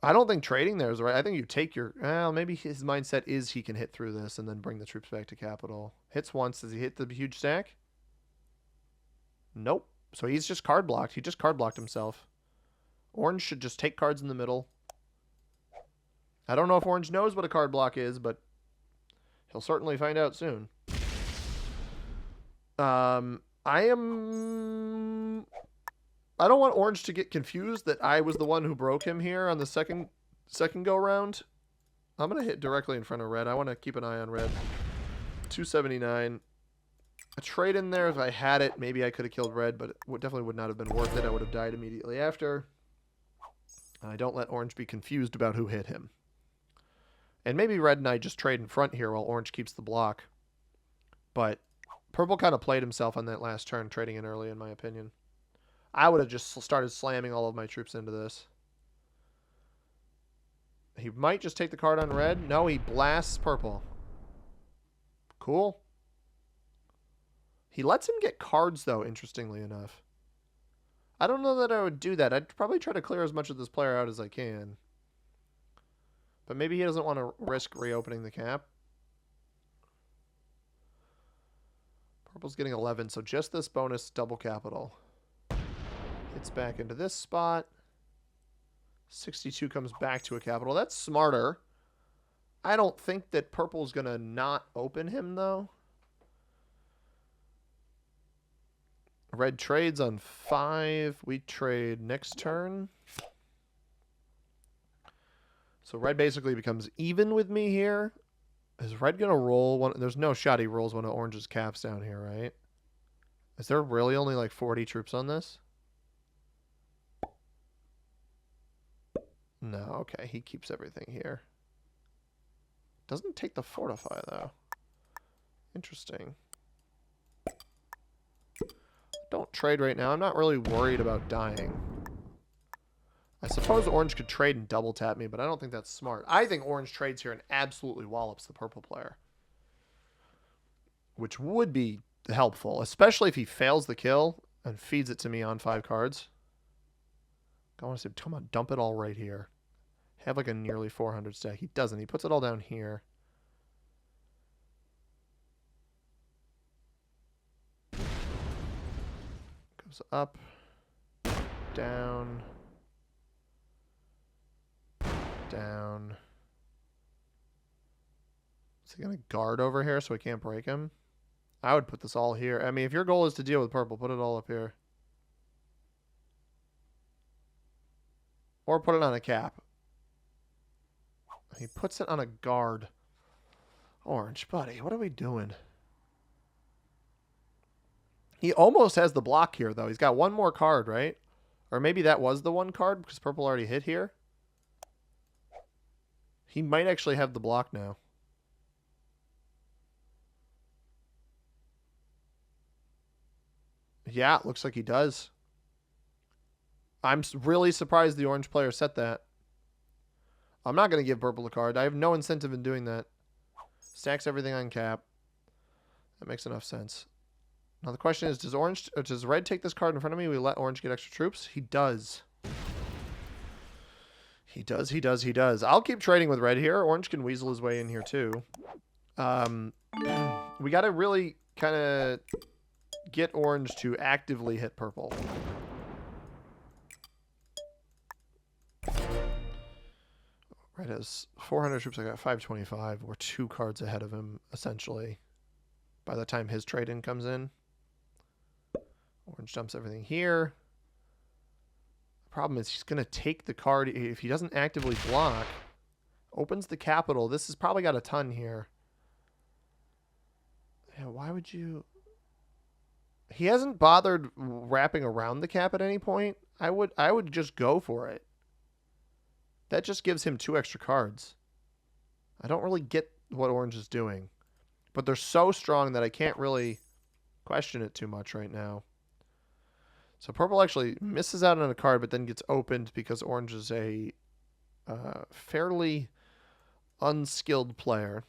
I don't think trading there is right. I think you take your... Well, maybe his mindset is he can hit through this and then bring the troops back to capital. Hits once. Does he hit the huge stack? Nope. So he's just card blocked. He just card blocked himself. Orange should just take cards in the middle. I don't know if orange knows what a card block is, but he'll certainly find out soon. I don't want orange to get confused that I was the one who broke him here on the second go round. I'm going to hit directly in front of red. I want to keep an eye on red. 279. A trade in there if I had it. Maybe I could have killed red, but it definitely would not have been worth it. I would have died immediately after. I don't let orange be confused about who hit him. And maybe red and I just trade in front here while orange keeps the block. But purple kind of played himself on that last turn, trading in early, in my opinion. I would have just started slamming all of my troops into this. He might just take the card on red. No, he blasts purple. Cool. He lets him get cards, though, interestingly enough. I don't know that I would do that. I'd probably try to clear as much of this player out as I can. But maybe he doesn't want to risk reopening the cap. Purple's getting 11, so just this bonus double capital. Hits back into this spot. 62 comes back to a capital. That's smarter. I don't think that purple's going to not open him, though. Red trades on 5. We trade next turn. So red basically becomes even with me here. Is red going to roll one? There's no shot he rolls one of orange's caps down here, right? Is there really only like 40 troops on this? No, okay. He keeps everything here. Doesn't take the fortify, though. Interesting. Don't trade right now. I'm not really worried about dying. I suppose orange could trade and double tap me, but I don't think that's smart. I think orange trades here and absolutely wallops the purple player. Which would be helpful, especially if he fails the kill and feeds it to me on 5 cards. I want to say, come on, dump it all right here. Have like a nearly 400 stack. He doesn't. He puts it all down here. Goes up, down, down. Is he going to guard over here so we can't break him? I would put this all here. I mean, if your goal is to deal with purple, put it all up here. Or put it on a cap. He puts it on a guard. Orange, buddy, what are we doing? He almost has the block here, though. He's got one more card, right? Or maybe that was the one card because purple already hit here. He might actually have the block now. Yeah, it looks like he does. I'm really surprised the orange player set that. I'm not going to give purple a card. I have no incentive in doing that. Stacks everything on cap. That makes enough sense. Now the question is, does red take this card in front of me? We let orange get extra troops? He does. He does. I'll keep trading with red here. Orange can weasel his way in here too. We got to really kind of get orange to actively hit purple. Red has 400 troops. I got 525. We're 2 cards ahead of him, essentially, by the time his trade-in comes in. Orange dumps everything here. The problem is he's going to take the card. If he doesn't actively block, Opens the capital. This has probably got a ton here. Yeah, why would you... He hasn't bothered wrapping around the cap at any point. I would just go for it. That just gives him 2 extra cards. I don't really get what orange is doing. But they're so strong that I can't really question it too much right now. So purple actually misses out on a card, but then gets opened because orange is a fairly unskilled player.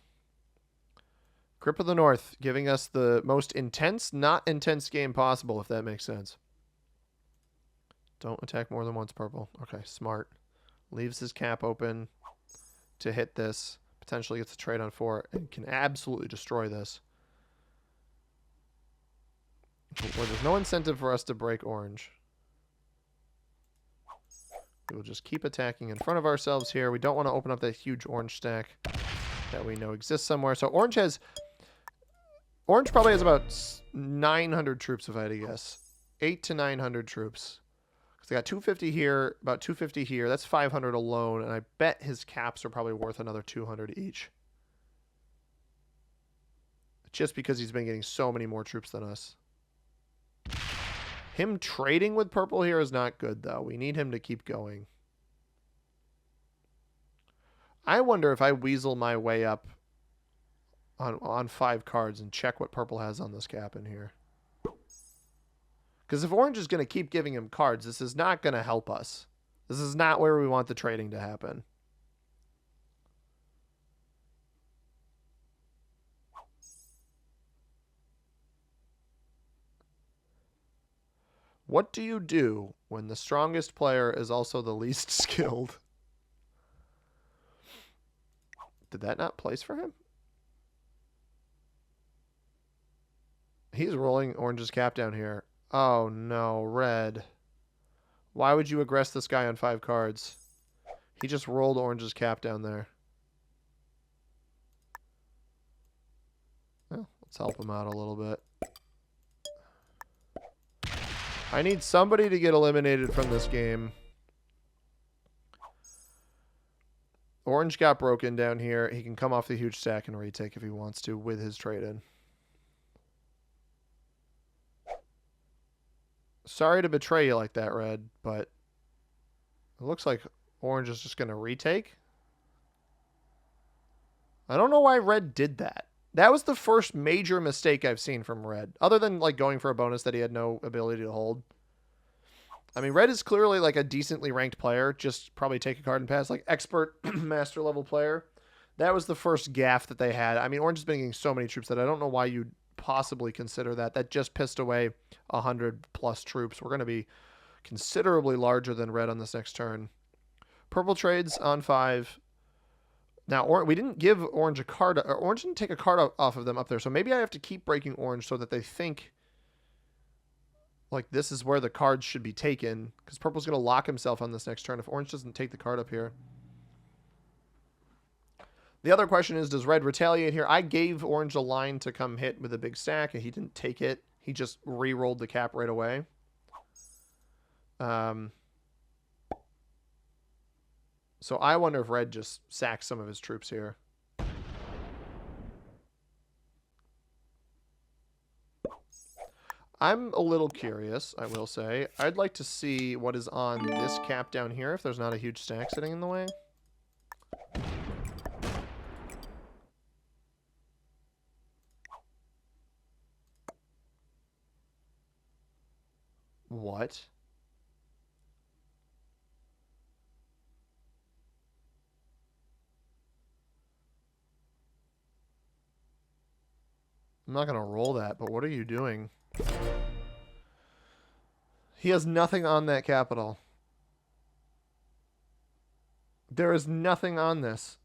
Grip of the North, giving us the most intense, not intense game possible, if that makes sense. Don't attack more than once, purple. Okay, smart. Leaves his cap open to hit this. Potentially gets a trade on 4 and can absolutely destroy this. Well, there's no incentive for us to break orange. We will just keep attacking in front of ourselves here. We don't want to open up that huge orange stack that we know exists somewhere. So orange probably has about 900 troops, if I had to guess. 800 to 900 troops. Because they got 250 here, about 250 here. That's 500 alone, and I bet his caps are probably worth another 200 each. Just because he's been getting so many more troops than us. Him trading with purple here is not good, though. We need him to keep going. I wonder if I weasel my way up on 5 cards and check what purple has on this cap in here. Because if orange is going to keep giving him cards, this is not going to help us. This is not where we want the trading to happen. What do you do when the strongest player is also the least skilled? Did that not place for him? He's rolling orange's cap down here. Oh no, red. Why would you aggress this guy on 5 cards? He just rolled orange's cap down there. Well, let's help him out a little bit. I need somebody to get eliminated from this game. Orange got broken down here. He can come off the huge stack and retake if he wants to with his trade-in. Sorry to betray you like that, Red, but it looks like Orange is just going to retake. I don't know why Red did that. That was the first major mistake I've seen from Red, other than like going for a bonus that he had no ability to hold. I mean, Red is clearly like a decently ranked player, just probably take a card and pass, like expert master level player. That was the first gaffe that they had. I mean, Orange has been getting so many troops that I don't know why you'd possibly consider that. That just pissed away 100 plus troops. We're going to be considerably larger than Red on this next turn. Purple trades on 5. Now, we didn't give Orange a card. Or Orange didn't take a card off of them up there. So maybe I have to keep breaking Orange so that they think like this is where the cards should be taken. Because Purple's going to lock himself on this next turn if Orange doesn't take the card up here. The other question is, does Red retaliate here? I gave Orange a line to come hit with a big stack, and he didn't take it. He just re-rolled the cap right away. So I wonder if Red just sacks some of his troops here. I'm a little curious, I will say. I'd like to see what is on this cap down here, if there's not a huge stack sitting in the way. What? I'm not going to roll that, but what are you doing? He has nothing on that capital. There is nothing on this.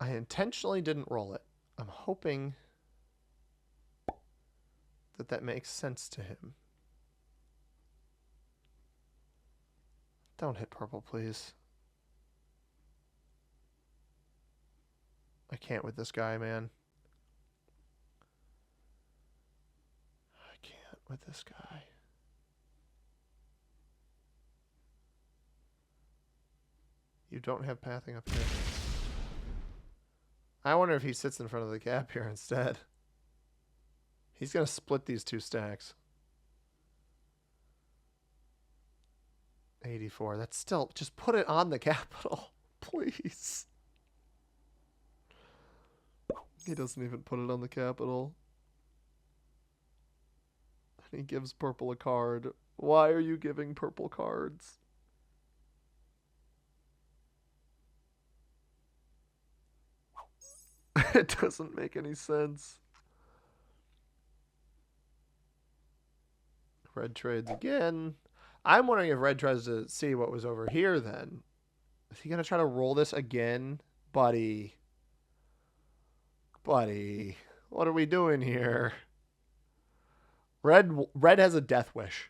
I intentionally didn't roll it. I'm hoping that that makes sense to him. Don't hit purple, please. I can't with this guy, man. I can't with this guy. You don't have pathing up here. I wonder if he sits in front of the cap here instead. He's going to split these two stacks. 84. That's still... Just put it on the capital. Please. He doesn't even put it on the capital. And he gives purple a card. Why are you giving purple cards? It doesn't make any sense. Red trades again. I'm wondering if Red tries to see what was over here then. Is he going to try to roll this again? Buddy. Buddy. What are we doing here? Red has a death wish.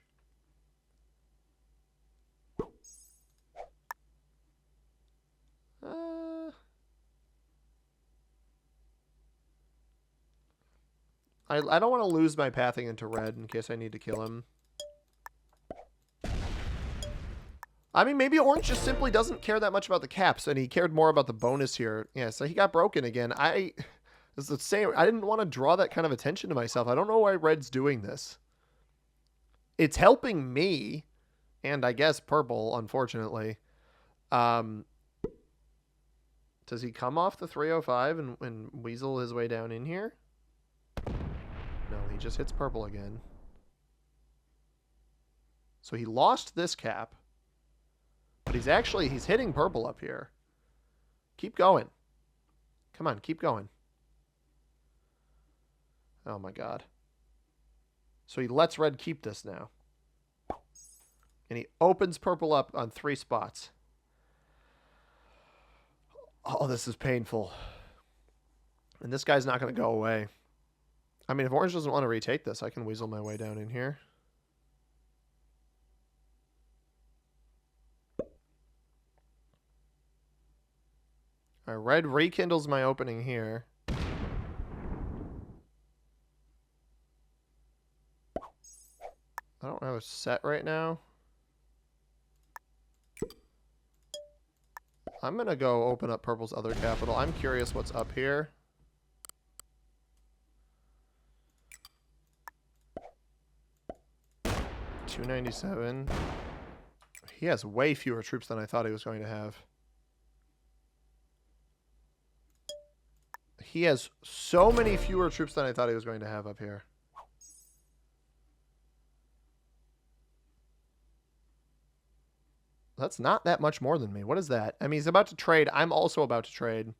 I don't want to lose my pathing into red in case I need to kill him. I mean, maybe orange just simply doesn't care that much about the caps, and he cared more about the bonus here. Yeah, so he got broken again. It's the same. I didn't want to draw that kind of attention to myself. I don't know why red's doing this. It's helping me, and I guess purple, unfortunately. Does he come off the 305 and weasel his way down in here? No, he just hits purple again. So he lost this cap. But he's hitting purple up here. Keep going. Come on, keep going. Oh my god. So he lets red keep this now. And he opens purple up on 3 spots. Oh, this is painful. And this guy's not going to go away. I mean, if orange doesn't want to retake this, I can weasel my way down in here. All right, red rekindles my opening here. I don't have a set right now. I'm going to go open up purple's other capital. I'm curious what's up here. $297. He has way fewer troops than I thought he was going to have. He has so many fewer troops than I thought he was going to have up here. That's not that much more than me. What is that? I mean, he's about to trade. I'm also about to trade.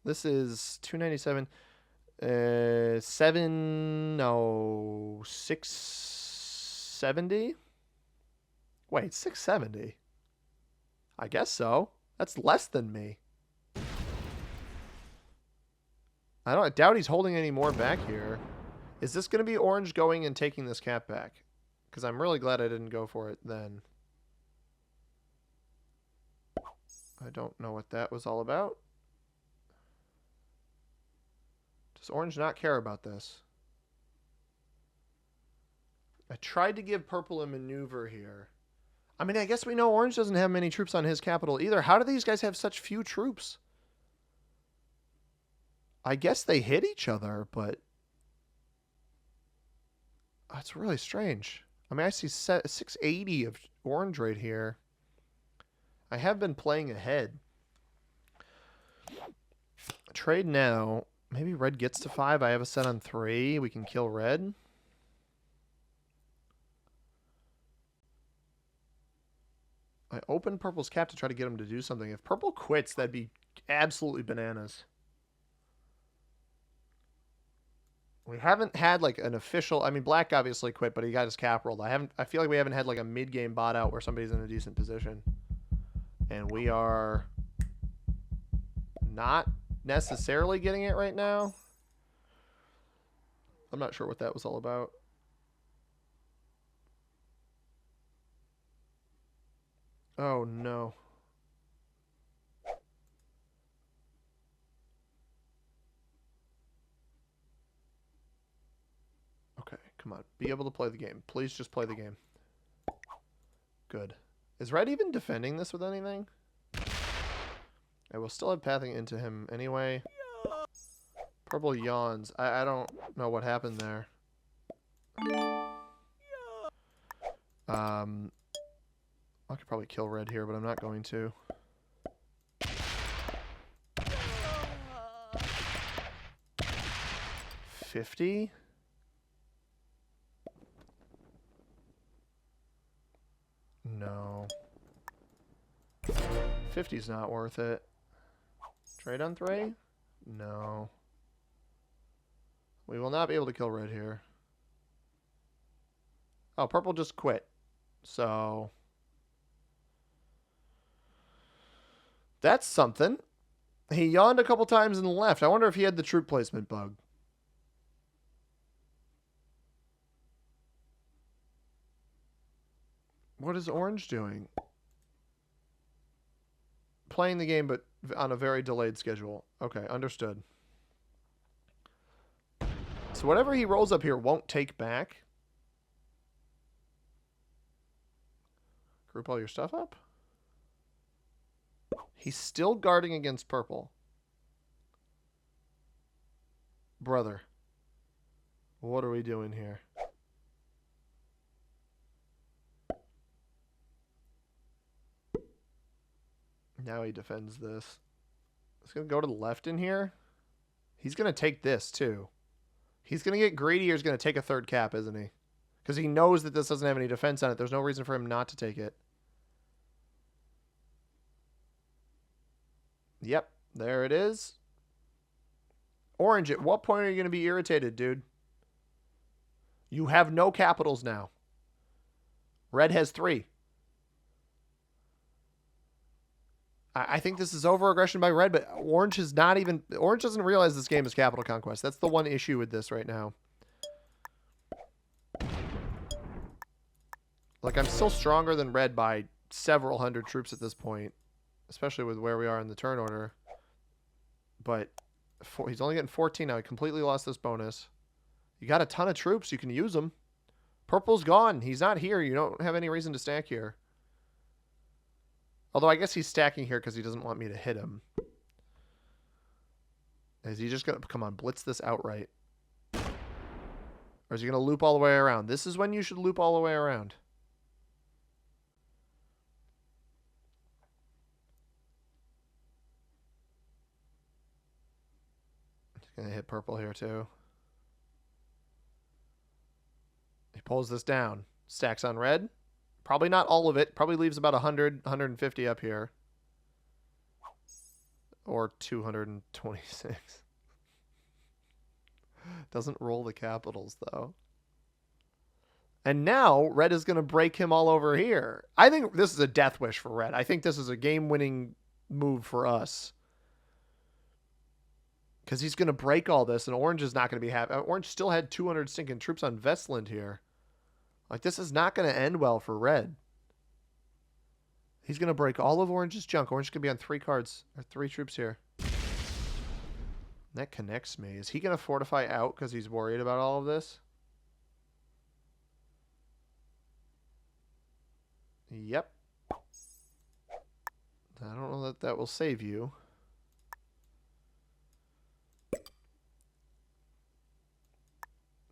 This is 297. 670? Wait, 670? I guess so. That's less than me. I doubt he's holding any more back here. Is this going to be orange going and taking this cap back? Because I'm really glad I didn't go for it then. I don't know what that was all about. Does orange not care about this? I tried to give purple a maneuver here. I mean, I guess we know orange doesn't have many troops on his capital either. How do these guys have such few troops? I guess they hit each other, but that's really strange. I mean, I see 680 of orange right here. I have been playing ahead. Trade now. Maybe red gets to 5. I have a set on 3. We can kill red. I open purple's cap to try to get him to do something. If purple quits, that'd be absolutely bananas. We haven't had like an official. I mean, black obviously quit, but he got his cap rolled. I feel like we haven't had like a mid-game bot out where somebody's in a decent position, and we are not necessarily getting it right now. I'm not sure what that was all about. Oh no. Okay, come on. Be able to play the game. Please just play the game. Good. Is red even defending this with anything? I will still have pathing into him anyway. Purple yawns. I don't know what happened there. I could probably kill red here, but I'm not going to. $50? No. 50's not worth it. Trade on 3? No. We will not be able to kill red here. Oh, purple just quit. So that's something. He yawned a couple times and left. I wonder if he had the troop placement bug. What is orange doing? Playing the game, but on a very delayed schedule. Okay, understood. So whatever he rolls up here won't take back. Group all your stuff up. He's still guarding against purple. Brother. What are we doing here? Now he defends this. He's going to go to the left in here. He's going to take this, too. He's going to get greedy or he's going to take a third cap, isn't he? Because he knows that this doesn't have any defense on it. There's no reason for him not to take it. Yep, there it is. Orange, at what point are you going to be irritated, dude? You have no capitals now. Red has 3. I think this is over-aggression by red, but orange is not even... Orange doesn't realize this game is capital conquest. That's the one issue with this right now. Like, I'm still stronger than red by several hundred troops at this point, especially with where we are in the turn order. But he's only getting 14 now. He completely lost this bonus. You got a ton of troops. You can use them. Purple's gone. He's not here. You don't have any reason to stack here. Although I guess he's stacking here because he doesn't want me to hit him. Is he just going to... Come on, blitz this outright. Or is he going to loop all the way around? This is when you should loop all the way around. He's going to hit purple here too. He pulls this down. Stacks on red. Probably not all of it. Probably leaves about 100, 150 up here. Or 226. Doesn't roll the capitals, though. And now, red is going to break him all over here. I think this is a death wish for red. I think this is a game-winning move for us. Because he's going to break all this, and orange is not going to be happy. Orange still had 200 stinking troops on Vestland here. Like, this is not going to end well for red. He's going to break all of orange's junk. Orange could be on 3 cards, or 3 troops here. That connects me. Is he going to fortify out because he's worried about all of this? Yep. I don't know that that will save you.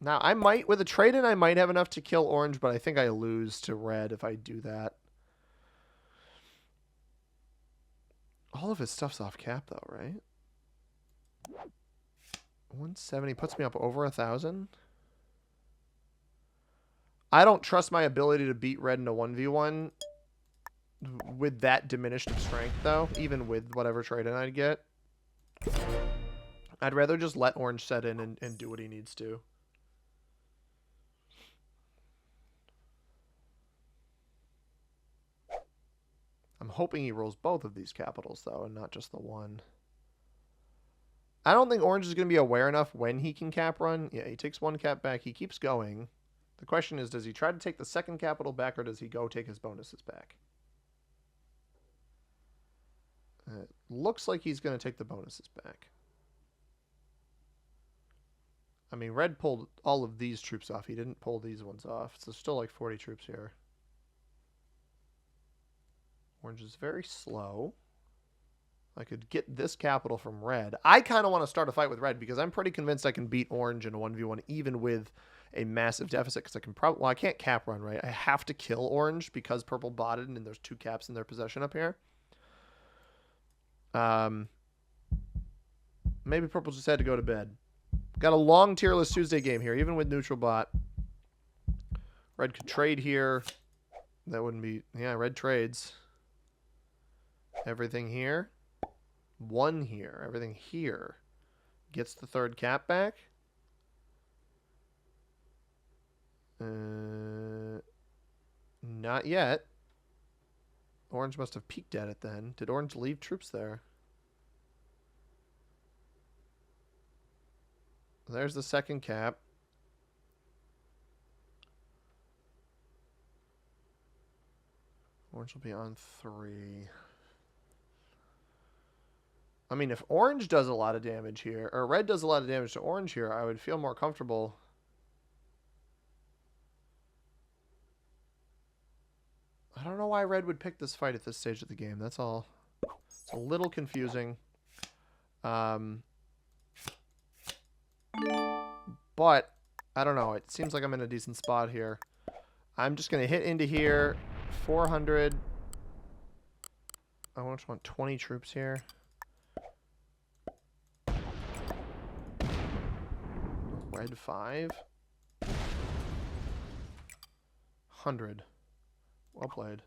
Now, I might, with a trade-in, I might have enough to kill orange, but I think I lose to red if I do that. All of his stuff's off cap, though, right? 170 puts me up over 1,000. I don't trust my ability to beat red in a 1v1 with that diminished of strength, though, even with whatever trade-in I'd get. I'd rather just let orange set in and do what he needs to. I'm hoping he rolls both of these capitals, though, and not just the one. I don't think orange is going to be aware enough when he can cap run. Yeah, he takes 1 cap back. He keeps going. The question is, does he try to take the second capital back, or does he go take his bonuses back? It looks like he's going to take the bonuses back. I mean, red pulled all of these troops off. He didn't pull these ones off. So there's still like 40 troops here. Orange is very slow. I could get this capital from red. I kind of want to start a fight with red because I'm pretty convinced I can beat orange in a 1v1 even with a massive deficit because I can probably... Well, I can't cap run, right? I have to kill orange because purple botted and there's 2 caps in their possession up here. Maybe purple just had to go to bed. Got a long tierless Tuesday game here, even with neutral bot. Red could trade here. That wouldn't be... Yeah, red trades. Everything here. 1 here. Everything here. Gets the 3rd cap back. Not yet. Orange must have peeked at it then. Did orange leave troops there? There's the 2nd cap. Orange will be on 3. I mean, if orange does a lot of damage here, or red does a lot of damage to orange here, I would feel more comfortable. I don't know why red would pick this fight at this stage of the game. That's all. It's a little confusing. But, I don't know. It seems like I'm in a decent spot here. I'm just going to hit into here. 400. I just want 20 troops here. Red 5. 100. Well played.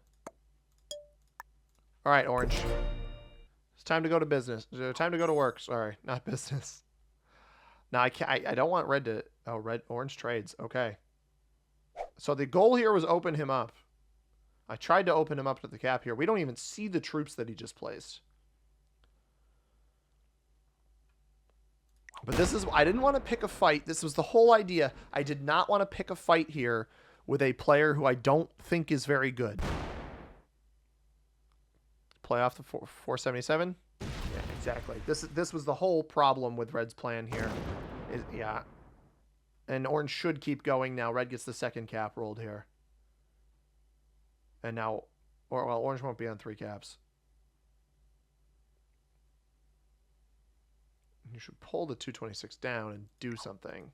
All right, orange. It's time to go to business. Time to go to work. Sorry, not business. Now I can't. I don't want red to. Oh, orange trades. Okay. So the goal here was open him up. I tried to open him up to the cap here. We don't even see the troops that he just placed. But this is... I didn't want to pick a fight. This was the whole idea. I did not want to pick a fight here with a player who I don't think is very good. Play off the 477? Yeah, exactly. This was the whole problem with red's plan here. Yeah. And orange should keep going now. Red gets the 2nd cap rolled here. And now... well, orange won't be on 3 caps. You should pull the 226 down and do something.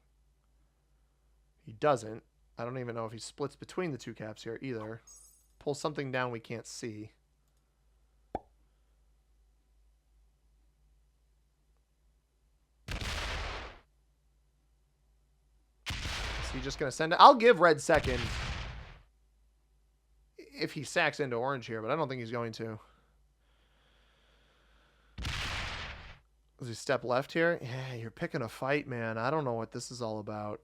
He doesn't. I don't even know if he splits between the 2 caps here either. Pull something down we can't see. Is he just going to send it? I'll give red 2nd if he sacks into orange here, but I don't think he's going to. Does he step left here? Yeah, you're picking a fight, man. I don't know what this is all about.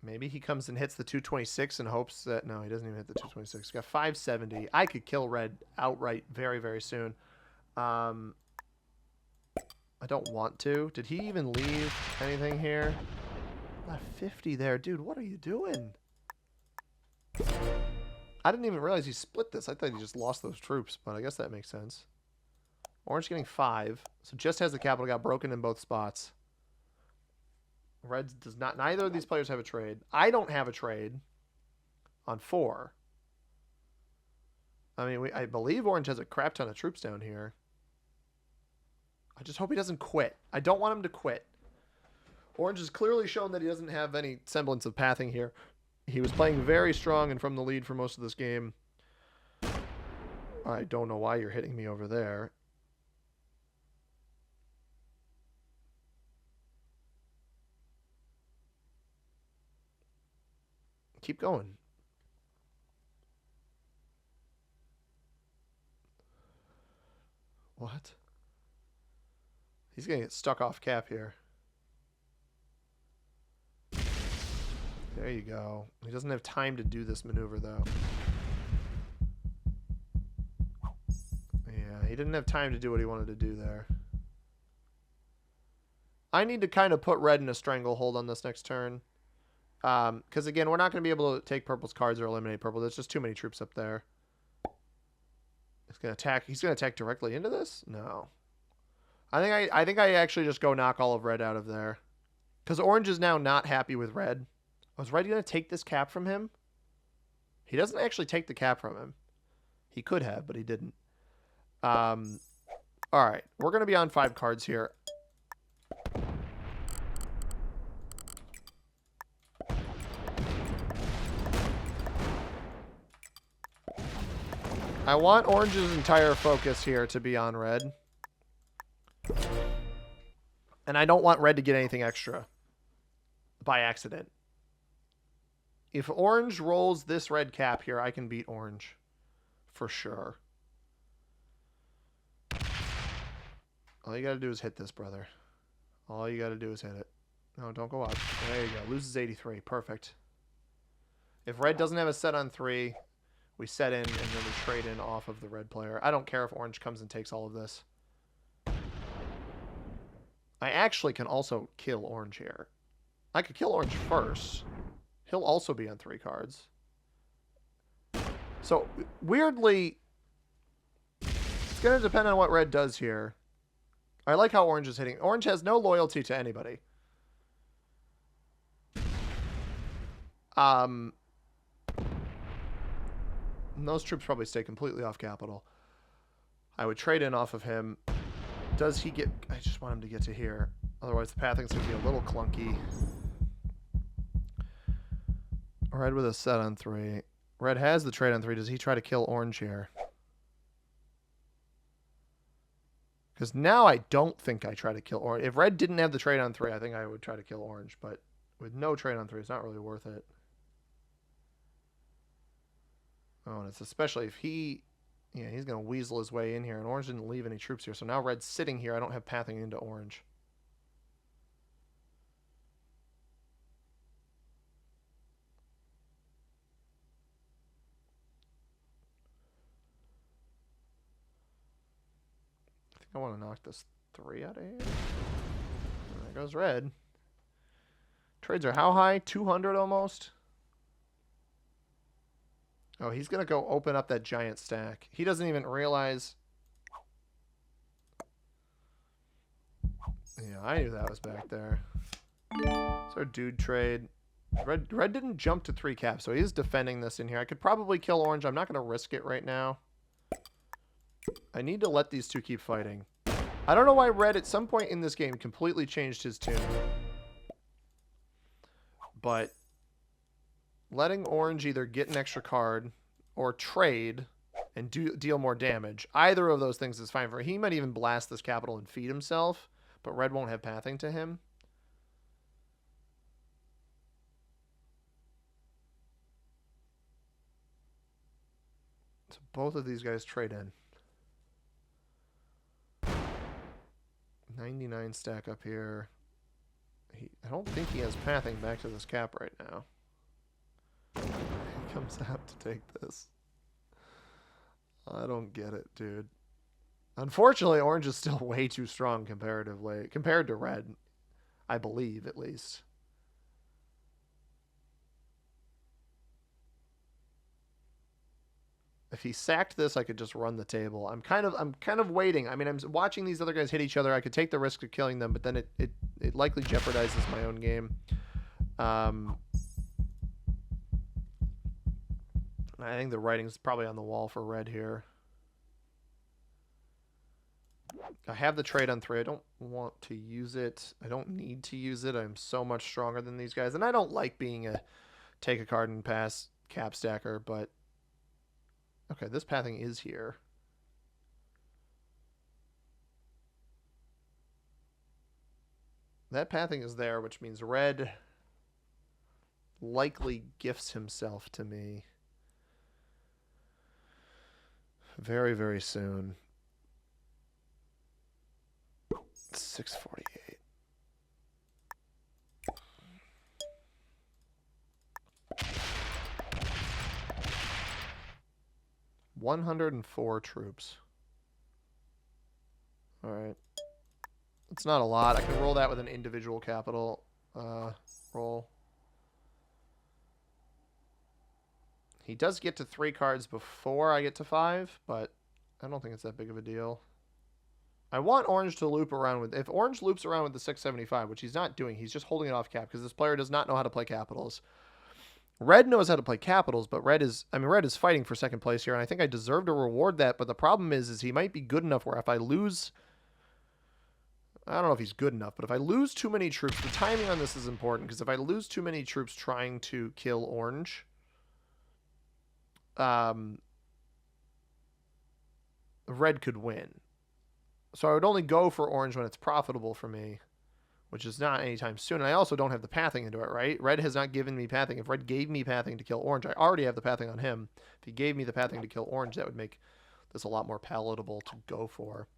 Maybe he comes and hits the 226 and hopes that... No, he doesn't even hit the 226. He's got 570. I could kill red outright very, very soon. I don't want to. Did he even leave anything here? Got 50 there. Dude, what are you doing? I didn't even realize he split this. I thought he just lost those troops, but I guess that makes sense. Orange getting 5. So just has the capital got broken in both spots. Red does not. Neither of these players have a trade. I don't have a trade on 4. I mean, I believe orange has a crap ton of troops down here. I just hope he doesn't quit. I don't want him to quit. Orange has clearly shown that he doesn't have any semblance of pathing here. He was playing very strong and from the lead for most of this game. I don't know why you're hitting me over there. Keep going. What? He's going to get stuck off cap here. There you go. He doesn't have time to do this maneuver, though. Yeah, he didn't have time to do what he wanted to do there. I need to kind of put red in a stranglehold on this next turn. Because, again, we're not going to be able to take purple's cards or eliminate purple. There's just too many troops up there. He's going to attack. He's going to attack directly into this? No. I think I actually just go knock all of red out of there. Because orange is now not happy with red. Was red going to take this cap from him? He doesn't actually take the cap from him. He could have, but he didn't. All right. We're going to be on 5 cards here. I want orange's entire focus here to be on red. And I don't want red to get anything extra by accident. If orange rolls this red cap here, I can beat orange. For sure. All you got to do is hit this, brother. All you got to do is hit it. No, don't go up. There you go. Loses 83. Perfect. If red doesn't have a set on 3, we set in and then we trade in off of the red player. I don't care if orange comes and takes all of this. I actually can also kill orange here. I could kill orange first. He'll also be on 3 cards. So, weirdly, it's going to depend on what red does here. I like how orange is hitting. Orange has no loyalty to anybody. And those troops probably stay completely off capital. I would trade in off of him. Does he get... I just want him to get to here. Otherwise, the pathing's going to be a little clunky. Red with a set on 3. Red has the trade on 3. Does he try to kill orange here? Because now I don't think I try to kill orange. If red didn't have the trade on 3, I think I would try to kill orange. But with no trade on 3, it's not really worth it. Oh, and it's especially if he... Yeah, he's going to weasel his way in here. And orange didn't leave any troops here. So now red's sitting here. I don't have pathing into orange. I think I want to knock this 3 out of here. There goes red. Trades are how high? 200 almost? Oh, he's going to go open up that giant stack. He doesn't even realize... Yeah, I knew that was back there. It's our dude trade. Red didn't jump to 3 caps, so he's defending this in here. I could probably kill orange. I'm not going to risk it right now. I need to let these two keep fighting. I don't know why red at some point in this game completely changed his tune. But letting orange either get an extra card or trade and deal more damage, either of those things is fine for him. He might even blast this capital and feed himself, but red won't have pathing to him. So both of these guys trade in. 99 stack up here. I don't think he has pathing back to this cap right now. He comes out to take this. I don't get it, dude. Unfortunately, orange is still way too strong comparatively. Compared to red, I believe, at least. If he sacked this, I could just run the table. I'm kind of waiting. I mean, I'm watching these other guys hit each other. I could take the risk of killing them, but then it likely jeopardizes my own game. I think the writing's probably on the wall for red here. I have the trade on 3. I don't want to use it. I don't need to use it. I'm so much stronger than these guys. And I don't like being a take a card and pass cap stacker, but... Okay, this pathing is here. That pathing is there, which means red likely gifts himself to me very, very soon. 648. $104 troops. All right. It's not a lot. I can roll that with an individual capital roll. He does get to 3 cards before I get to 5, but I don't think it's that big of a deal. I want orange to loop around with... If orange loops around with the 675, which he's not doing, he's just holding it off cap because this player does not know how to play capitals. Red knows how to play capitals, but red is fighting for second place here, and I think I deserve to reward that, but the problem is he might be good enough where if I lose... I don't know if he's good enough, but if I lose too many troops, the timing on this is important, because if I lose too many troops trying to kill orange, red could win. So I would only go for orange when it's profitable for me, which is not anytime soon. And I also don't have the pathing into it, right? Red has not given me pathing. If red gave me pathing to kill orange, I already have the pathing on him. If he gave me the pathing to kill orange, that would make this a lot more palatable to go for.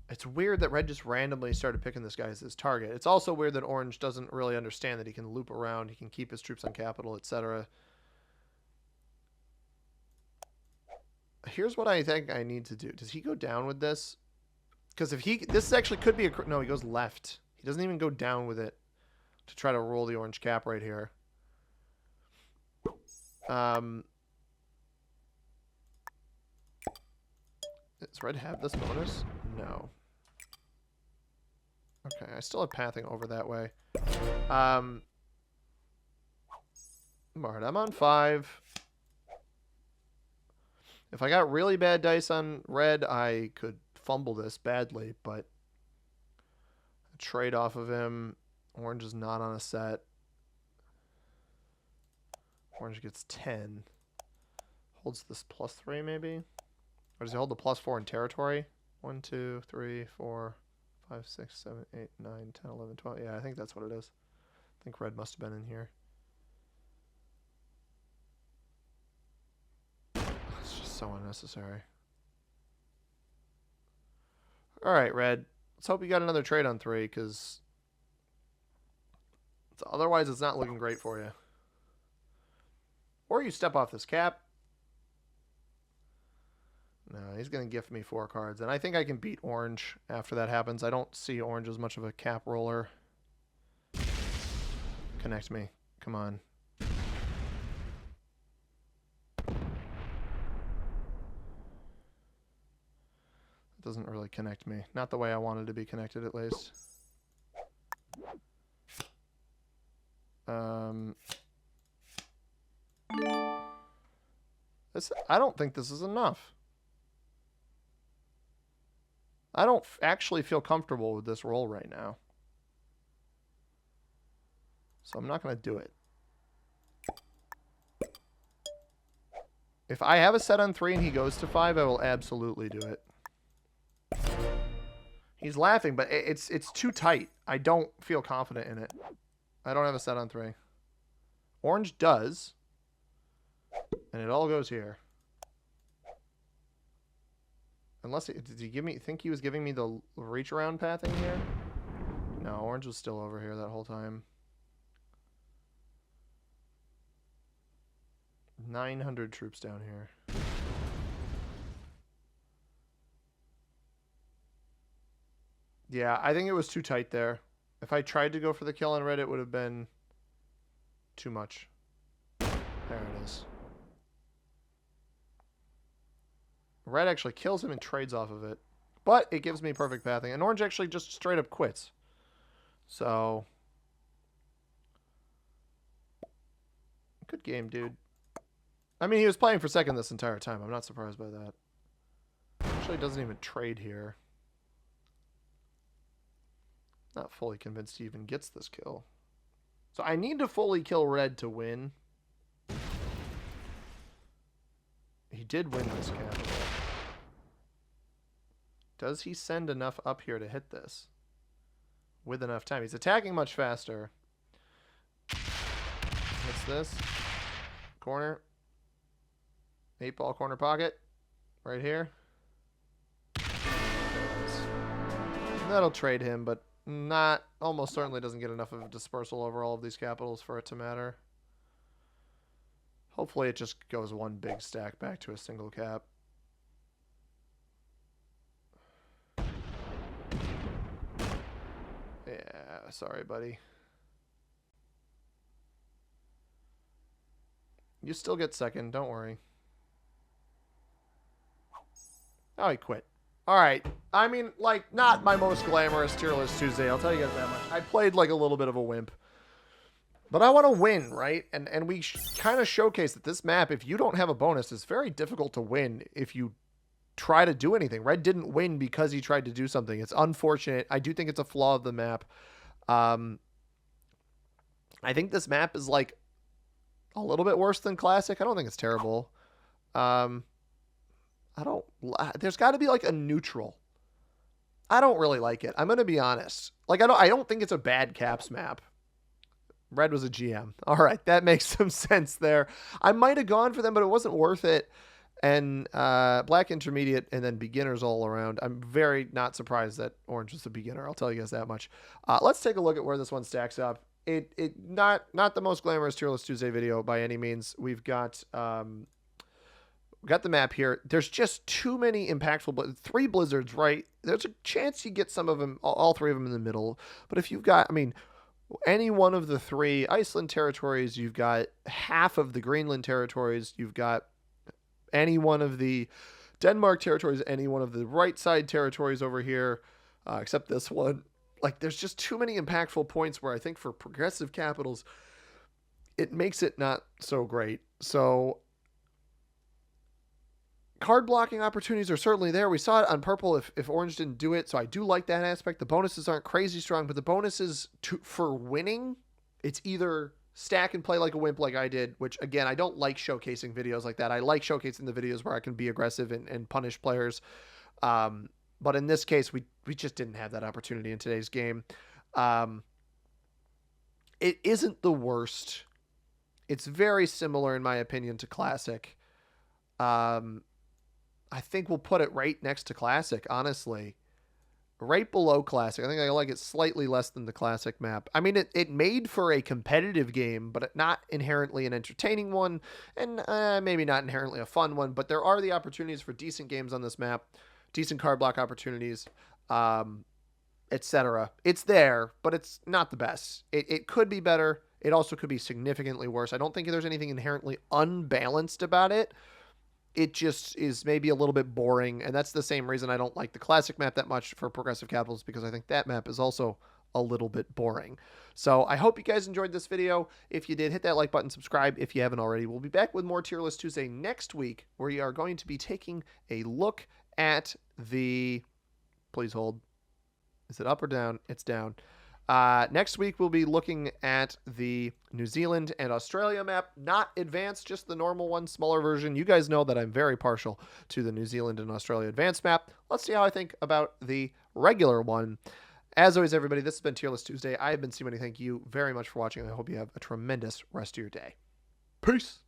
It's weird that red just randomly started picking this guy as his target. It's also weird that orange doesn't really understand that he can loop around, he can keep his troops on capital, etc. Here's what I think I need to do. Does he go down with this? Because if this actually could be a... No, he goes left. He doesn't even go down with it to try to roll the orange cap right here. Does red have this bonus? No. Okay, I still have pathing over that way. Alright, I'm on 5. If I got really bad dice on red, I could fumble this badly, but a trade off of him. Orange is not on a set. Orange gets 10. Holds this +3 maybe? Or does he hold the +4 in territory? 1, 2, 3, 4, 5, 6, 7, 8, 9, 10, 11, 12. Yeah, I think that's what it is. I think red must have been in here. It's just so unnecessary. Alright, red. Let's hope you got another trade on 3, because otherwise it's not looking great for you. Or you step off this cap. No, he's going to gift me 4 cards. And I think I can beat orange after that happens. I don't see orange as much of a cap roller. Connect me. Come on. It doesn't really connect me. Not the way I wanted to be connected, at least. I don't think this is enough. I don't actually feel comfortable with this roll right now. So I'm not going to do it. If I have a set on 3 and he goes to 5, I will absolutely do it. He's laughing, but it's too tight. I don't feel confident in it. I don't have a set on 3. Orange does. And it all goes here. Unless did he give me? Think he was giving me the reach around pathing here? No, orange was still over here that whole time. 900 troops down here. Yeah, I think it was too tight there. If I tried to go for the kill on red, it would have been too much. There it is. Red actually kills him and trades off of it. But it gives me perfect pathing. And orange actually just straight up quits. So... good game, dude. I mean, he was playing for second this entire time. I'm not surprised by that. Actually doesn't even trade here. Not fully convinced he even gets this kill. So I need to fully kill red to win. He did win this capital. Does he send enough up here to hit this? With enough time. He's attacking much faster. What's this? Corner. 8-ball corner pocket. Right here. There it is. That'll trade him, but not... almost certainly doesn't get enough of a dispersal over all of these capitals for it to matter. Hopefully it just goes one big stack back to a single cap. Yeah, sorry, buddy. You still get second. Don't worry. Oh, he quit. All right. I mean, like, not my most glamorous tier list Tuesday. I'll tell you guys that much. I played like a little bit of a wimp. But I want to win, right? And we kind of showcase that this map, if you don't have a bonus, is very difficult to win if you try to do anything. Red didn't win because he tried to do something. It's unfortunate. I do think it's a flaw of the map. I think this map is like a little bit worse than Classic. I don't think it's terrible. There's got to be like a neutral. I don't really like it. I'm going to be honest. Like, I don't think it's a bad Caps map. Red was a GM. All right, that makes some sense there. I might have gone for them, but it wasn't worth it. And Black Intermediate and then beginners all around. I'm very not surprised that Orange was a beginner. I'll tell you guys that much. Let's take a look at where this one stacks up. It not the most glamorous Tier List Tuesday video by any means. We've got the map here. There's just too many impactful, 3 blizzards, right? There's a chance you get some of them, all 3 of them in the middle. But if you've got, I mean, any one of the 3 Iceland territories, you've got half of the Greenland territories, you've got any one of the Denmark territories, any one of the right side territories over here, except this one. Like, there's just too many impactful points where I think for progressive capitals, it makes it not so great. So card blocking opportunities are certainly there. We saw it on purple if Orange didn't do it, so I do like that aspect. The bonuses aren't crazy strong, but the bonuses for winning, it's either stack and play like a wimp like I did, which, again, I don't like showcasing videos like that. I like showcasing the videos where I can be aggressive and punish players. But in this case, we just didn't have that opportunity in today's game. It isn't the worst. It's very similar, in my opinion, to Classic. I think we'll put it right next to Classic, honestly. Right below Classic. I think I like it slightly less than the Classic map. I mean, it made for a competitive game, but not inherently an entertaining one, and maybe not inherently a fun one, but there are the opportunities for decent games on this map, decent card block opportunities, etc. It's there, but it's not the best. It could be better. It also could be significantly worse. I don't think there's anything inherently unbalanced about it. It just is maybe a little bit boring, and that's the same reason I don't like the Classic map that much for progressive capitals, because I think that map is also a little bit boring. So I hope you guys enjoyed this video. If you did, hit that like button, subscribe if you haven't already. We'll be back with more Tier List Tuesday next week, where we are going to be taking a look at the... Please hold. Is it up or down? It's down. Next week, we'll be looking at the New Zealand and Australia map, not advanced, just the normal one, smaller version. You guys know that I'm very partial to the New Zealand and Australia advanced map. Let's see how I think about the regular one. As always, everybody, this has been Tier List Tuesday. I have been C-Money. Thank you very much for watching. I hope you have a tremendous rest of your day. Peace.